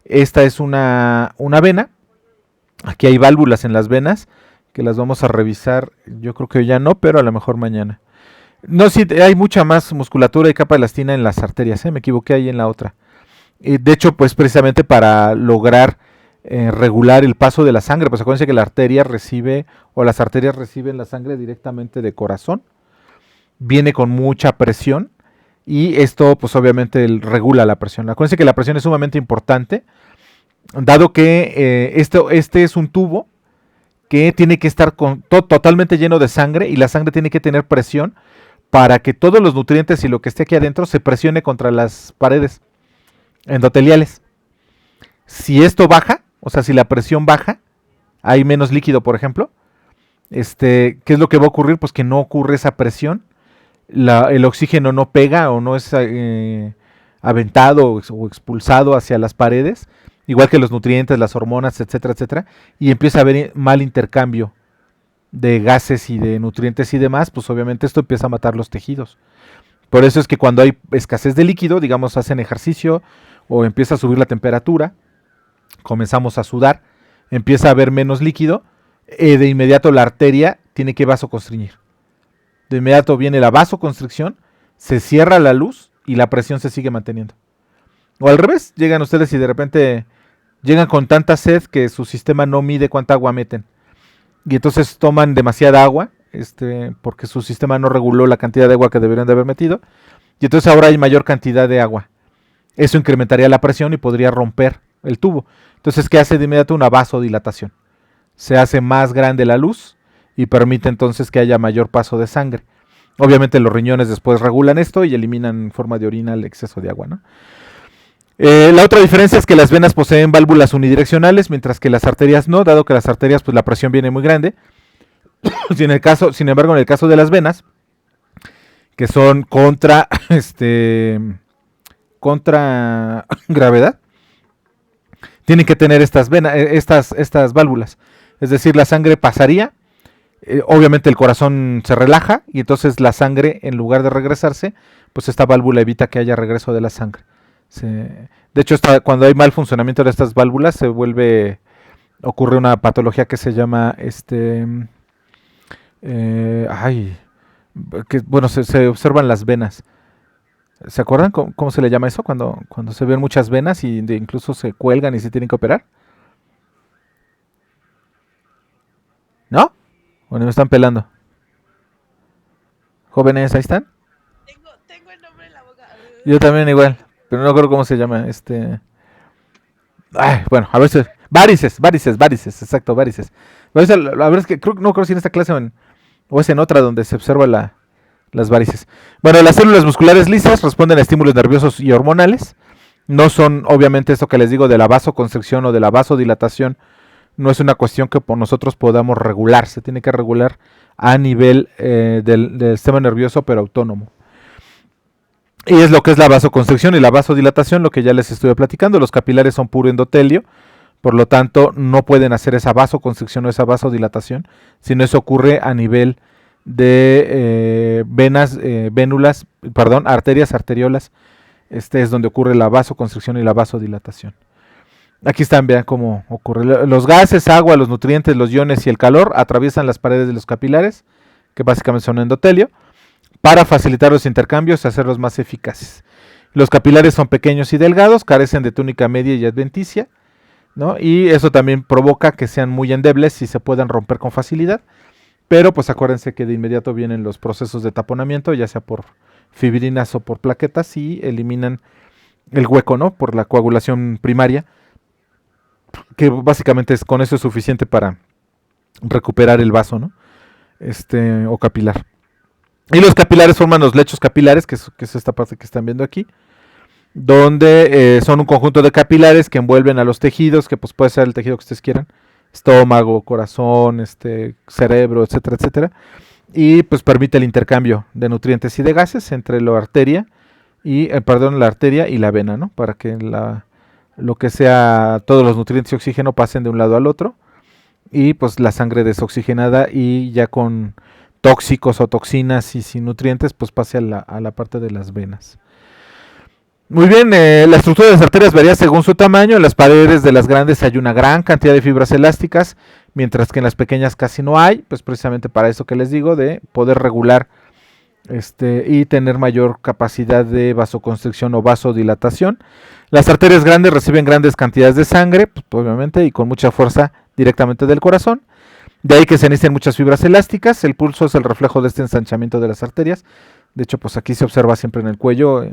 A: esta es una vena. Aquí hay válvulas en las venas, que las vamos a revisar. Yo creo que ya no, pero a lo mejor mañana. No, sí, hay mucha más musculatura y capa elastina en las arterias, me equivoqué ahí en la otra. De hecho, pues precisamente para lograr regular el paso de la sangre, pues acuérdense que la arteria recibe, o las arterias reciben la sangre directamente de corazón, viene con mucha presión, y esto pues obviamente regula la presión. Acuérdense que la presión es sumamente importante, dado que este es un tubo que tiene que estar totalmente lleno de sangre, y la sangre tiene que tener presión para que todos los nutrientes y lo que esté aquí adentro se presione contra las paredes endoteliales. Si esto baja, o sea, si la presión baja, hay menos líquido, por ejemplo, ¿qué es lo que va a ocurrir? Pues que no ocurre esa presión, el oxígeno no pega o no es aventado o expulsado hacia las paredes, igual que los nutrientes, las hormonas, etcétera, etcétera, y empieza a haber mal intercambio de gases y de nutrientes y demás, pues obviamente esto empieza a matar los tejidos. Por eso es que cuando hay escasez de líquido, digamos, hacen ejercicio o empieza a subir la temperatura, comenzamos a sudar, empieza a haber menos líquido, de inmediato la arteria tiene que vasoconstriñir. De inmediato viene la vasoconstricción, se cierra la luz y la presión se sigue manteniendo. O al revés, llegan ustedes y de repente llegan con tanta sed que su sistema no mide cuánta agua meten. Y entonces toman demasiada agua, porque su sistema no reguló la cantidad de agua que deberían de haber metido. Y entonces ahora hay mayor cantidad de agua. Eso incrementaría la presión y podría romper el tubo. Entonces, ¿qué hace de inmediato? Una vasodilatación. Se hace más grande la luz y permite entonces que haya mayor paso de sangre. Obviamente los riñones después regulan esto y eliminan en forma de orina el exceso de agua, ¿no? La otra diferencia es que las venas poseen válvulas unidireccionales, mientras que las arterias no, dado que las arterias pues la presión viene muy grande. Sin embargo, en el caso de las venas, que son contra gravedad, tienen que tener estas válvulas. Es decir, la sangre pasaría, obviamente el corazón se relaja y entonces la sangre, en lugar de regresarse, pues esta válvula evita que haya regreso de la sangre. De hecho, cuando hay mal funcionamiento de estas válvulas, ocurre una patología que se llama se observan las venas. ¿Se acuerdan cómo se le llama eso? Cuando se ven muchas venas y incluso se cuelgan y se tienen que operar. ¿No? ¿O no me están pelando? Jóvenes, ¿ahí están?
D: Tengo el nombre en la boca.
A: Yo también igual, pero no recuerdo cómo se llama. Bueno, a ver si... Varices, exacto, varices. A ver, es que no creo si en esta clase o es en otra donde se observa las varices. Bueno, las células musculares lisas responden a estímulos nerviosos y hormonales. No son, obviamente, esto que les digo de la vasoconstricción o de la vasodilatación. No es una cuestión que nosotros podamos regular. Se tiene que regular a nivel del sistema nervioso, pero autónomo. Y es lo que es la vasoconstricción y la vasodilatación, lo que ya les estuve platicando. Los capilares son puro endotelio. Por lo tanto, no pueden hacer esa vasoconstricción o esa vasodilatación, sino eso ocurre a nivel de arterias, arteriolas. Es donde ocurre la vasoconstricción y la vasodilatación. Aquí están, vean cómo ocurre. Los gases, agua, los nutrientes, los iones y el calor atraviesan las paredes de los capilares, que básicamente son endotelio, para facilitar los intercambios y hacerlos más eficaces. Los capilares son pequeños y delgados, carecen de túnica media y adventicia, ¿no? Y eso también provoca que sean muy endebles y se puedan romper con facilidad. Pero pues acuérdense que de inmediato vienen los procesos de taponamiento, ya sea por fibrinas o por plaquetas, y eliminan el hueco, ¿no? Por la coagulación primaria, que básicamente con eso es suficiente para recuperar el vaso, ¿no? O capilar. Y los capilares forman los lechos capilares, que es esta parte que están viendo aquí, donde son un conjunto de capilares que envuelven a los tejidos, que pues puede ser el tejido que ustedes quieran, estómago, corazón, cerebro, etcétera, etcétera, y pues permite el intercambio de nutrientes y de gases entre la arteria y la vena, ¿no? Para que lo que sea todos los nutrientes y oxígeno pasen de un lado al otro, y pues la sangre desoxigenada y ya con tóxicos o toxinas y sin nutrientes pues pase a la parte de las venas. Muy bien, la estructura de las arterias varía según su tamaño. En las paredes de las grandes hay una gran cantidad de fibras elásticas, mientras que en las pequeñas casi no hay, pues precisamente para eso que les digo, de poder regular y tener mayor capacidad de vasoconstricción o vasodilatación. Las arterias grandes reciben grandes cantidades de sangre, pues, obviamente, y con mucha fuerza directamente del corazón. De ahí que se necesiten muchas fibras elásticas. El pulso es el reflejo de este ensanchamiento de las arterias. De hecho, pues aquí se observa siempre en el cuello,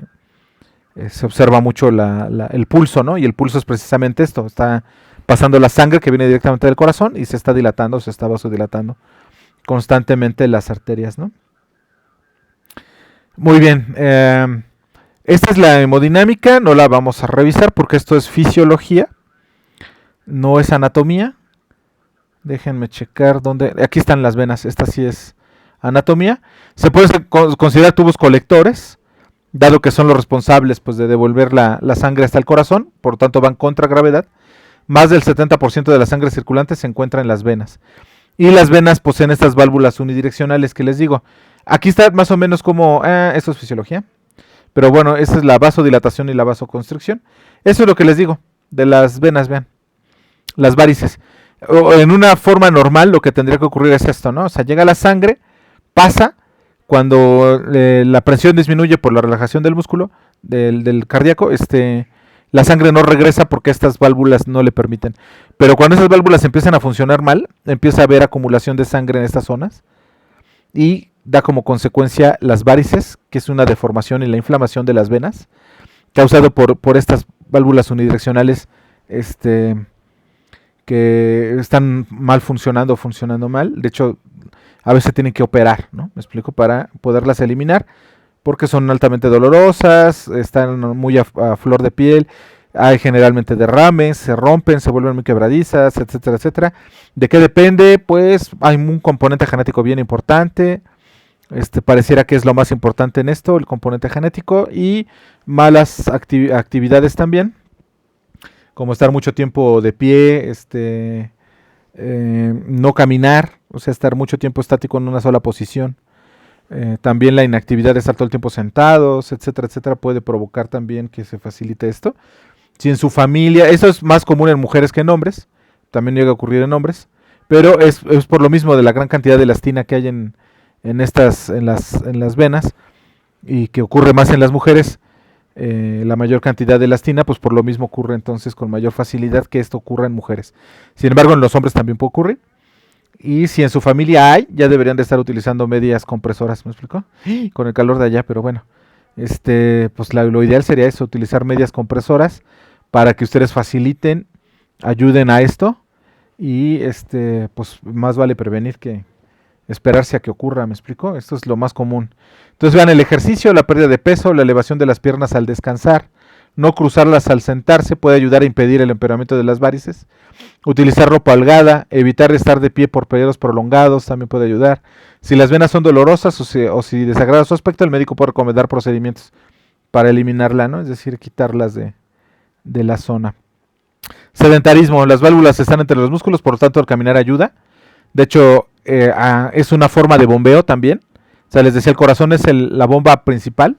A: se observa mucho el pulso, ¿no? Y el pulso es precisamente esto, está pasando la sangre que viene directamente del corazón y se está dilatando, se está vasodilatando constantemente las arterias, ¿no? Muy bien, esta es la hemodinámica, no la vamos a revisar porque esto es fisiología, no es anatomía. Déjenme checar dónde, aquí están las venas, esta sí es anatomía. Se puede considerar tubos colectores, dado que son los responsables pues, de devolver la sangre hasta el corazón, por lo tanto van contra gravedad. Más del 70% de la sangre circulante se encuentra en las venas. Y las venas poseen estas válvulas unidireccionales que les digo. Aquí está más o menos como, esto es fisiología, pero bueno, esa es la vasodilatación y la vasoconstricción. Eso es lo que les digo de las venas, vean, las varices. En una forma normal lo que tendría que ocurrir es esto, ¿no? O sea, llega la sangre, pasa, cuando la presión disminuye por la relajación del músculo, del cardíaco, la sangre no regresa porque estas válvulas no le permiten. Pero cuando esas válvulas empiezan a funcionar mal, empieza a haber acumulación de sangre en estas zonas y da como consecuencia las varices, que es una deformación y la inflamación de las venas, causado por estas válvulas unidireccionales que están mal funcionando o funcionando mal. De hecho, a veces tienen que operar, ¿no? Me explico, para poderlas eliminar, porque son altamente dolorosas, están muy a flor de piel, hay generalmente derrames, se rompen, se vuelven muy quebradizas, etcétera, etcétera. ¿De qué depende? Pues hay un componente genético bien importante. Pareciera que es lo más importante en esto, el componente genético, y malas actividades también, como estar mucho tiempo de pie, no caminar, o sea, estar mucho tiempo estático en una sola posición. También la inactividad de estar todo el tiempo sentados, etcétera, etcétera, puede provocar también que se facilite esto. Si en su familia, eso es más común en mujeres que en hombres, también llega a ocurrir en hombres, pero es por lo mismo de la gran cantidad de elastina que hay en las venas, y que ocurre más en las mujeres, la mayor cantidad de elastina, pues por lo mismo ocurre entonces con mayor facilidad que esto ocurra en mujeres. Sin embargo, en los hombres también puede ocurrir. Y si en su familia hay, ya deberían de estar utilizando medias compresoras, ¿me explico? Con el calor de allá, pero bueno, pues lo ideal sería eso, utilizar medias compresoras para que ustedes faciliten, ayuden a esto, y pues más vale prevenir que esperarse a que ocurra, ¿me explico? Esto es lo más común. Entonces vean, el ejercicio, la pérdida de peso, la elevación de las piernas al descansar, no cruzarlas al sentarse puede ayudar a impedir el empeoramiento de las varices. Utilizar ropa holgada, evitar estar de pie por periodos prolongados también puede ayudar. Si las venas son dolorosas o si desagrada su aspecto, el médico puede recomendar procedimientos para eliminarla, ¿no? Es decir, quitarlas de la zona. Sedentarismo, las válvulas están entre los músculos, por lo tanto el caminar ayuda. De hecho, es una forma de bombeo también. O sea, les decía, el corazón es la bomba principal,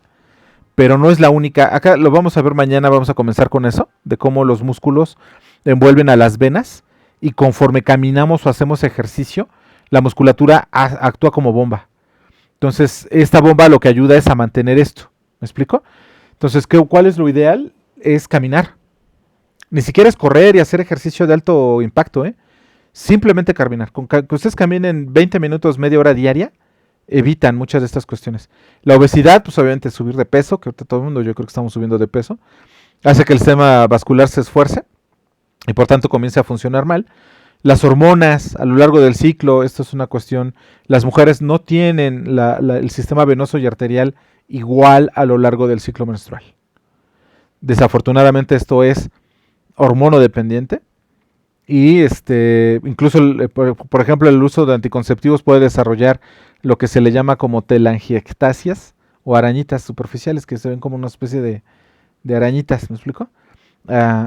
A: pero no es la única. Acá lo vamos a ver mañana, vamos a comenzar con eso, de cómo los músculos envuelven a las venas, y conforme caminamos o hacemos ejercicio, la musculatura actúa como bomba. Entonces, esta bomba lo que ayuda es a mantener esto. ¿Me explico? Entonces, ¿cuál es lo ideal? Es caminar. Ni siquiera es correr y hacer ejercicio de alto impacto, simplemente caminar. Con que ustedes caminen 20 minutos, media hora diaria, evitan muchas de estas cuestiones. La obesidad, pues obviamente subir de peso, que ahorita todo el mundo yo creo que estamos subiendo de peso, hace que el sistema vascular se esfuerce y por tanto comience a funcionar mal. Las hormonas a lo largo del ciclo, esto es una cuestión, las mujeres no tienen el sistema venoso y arterial igual a lo largo del ciclo menstrual. Desafortunadamente esto es hormonodependiente. Y incluso, por ejemplo, el uso de anticonceptivos puede desarrollar lo que se le llama como telangiectasias o arañitas superficiales, que se ven como una especie de arañitas, ¿me explico?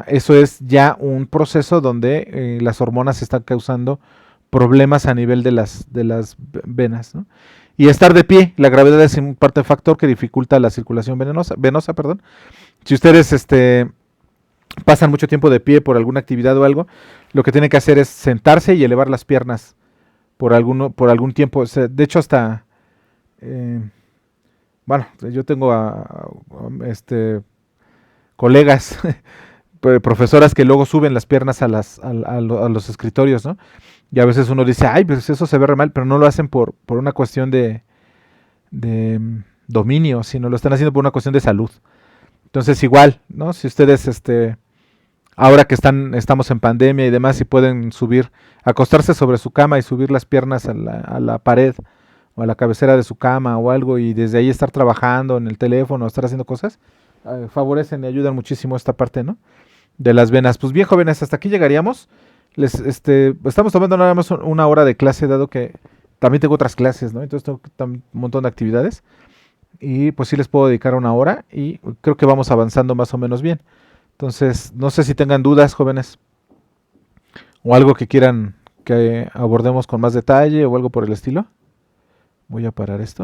A: Eso es ya un proceso donde las hormonas están causando problemas a nivel de las venas, ¿no? Y estar de pie, la gravedad es un parte factor que dificulta la circulación venosa, perdón. Si ustedes pasan mucho tiempo de pie por alguna actividad o algo, lo que tienen que hacer es sentarse y elevar las piernas por algún tiempo. O sea, de hecho, hasta bueno, yo tengo colegas profesoras que luego suben las piernas a los escritorios, ¿no? Y a veces uno dice, ay, pues eso se ve re mal, pero no lo hacen por una cuestión de dominio, sino lo están haciendo por una cuestión de salud. Entonces igual, ¿no? Si ustedes ahora que estamos en pandemia y demás, si pueden acostarse sobre su cama y subir las piernas a la pared o a la cabecera de su cama o algo, y desde ahí estar trabajando en el teléfono, estar haciendo cosas, favorecen y ayudan muchísimo esta parte, ¿no? De las venas. Pues bien, jóvenes, hasta aquí llegaríamos. Estamos tomando nada más una hora de clase, dado que también tengo otras clases, ¿no? Entonces tengo un montón de actividades. Y pues sí les puedo dedicar una hora y creo que vamos avanzando más o menos bien. Entonces, no sé si tengan dudas, jóvenes, o algo que quieran que abordemos con más detalle o algo por el estilo. Voy a parar esto.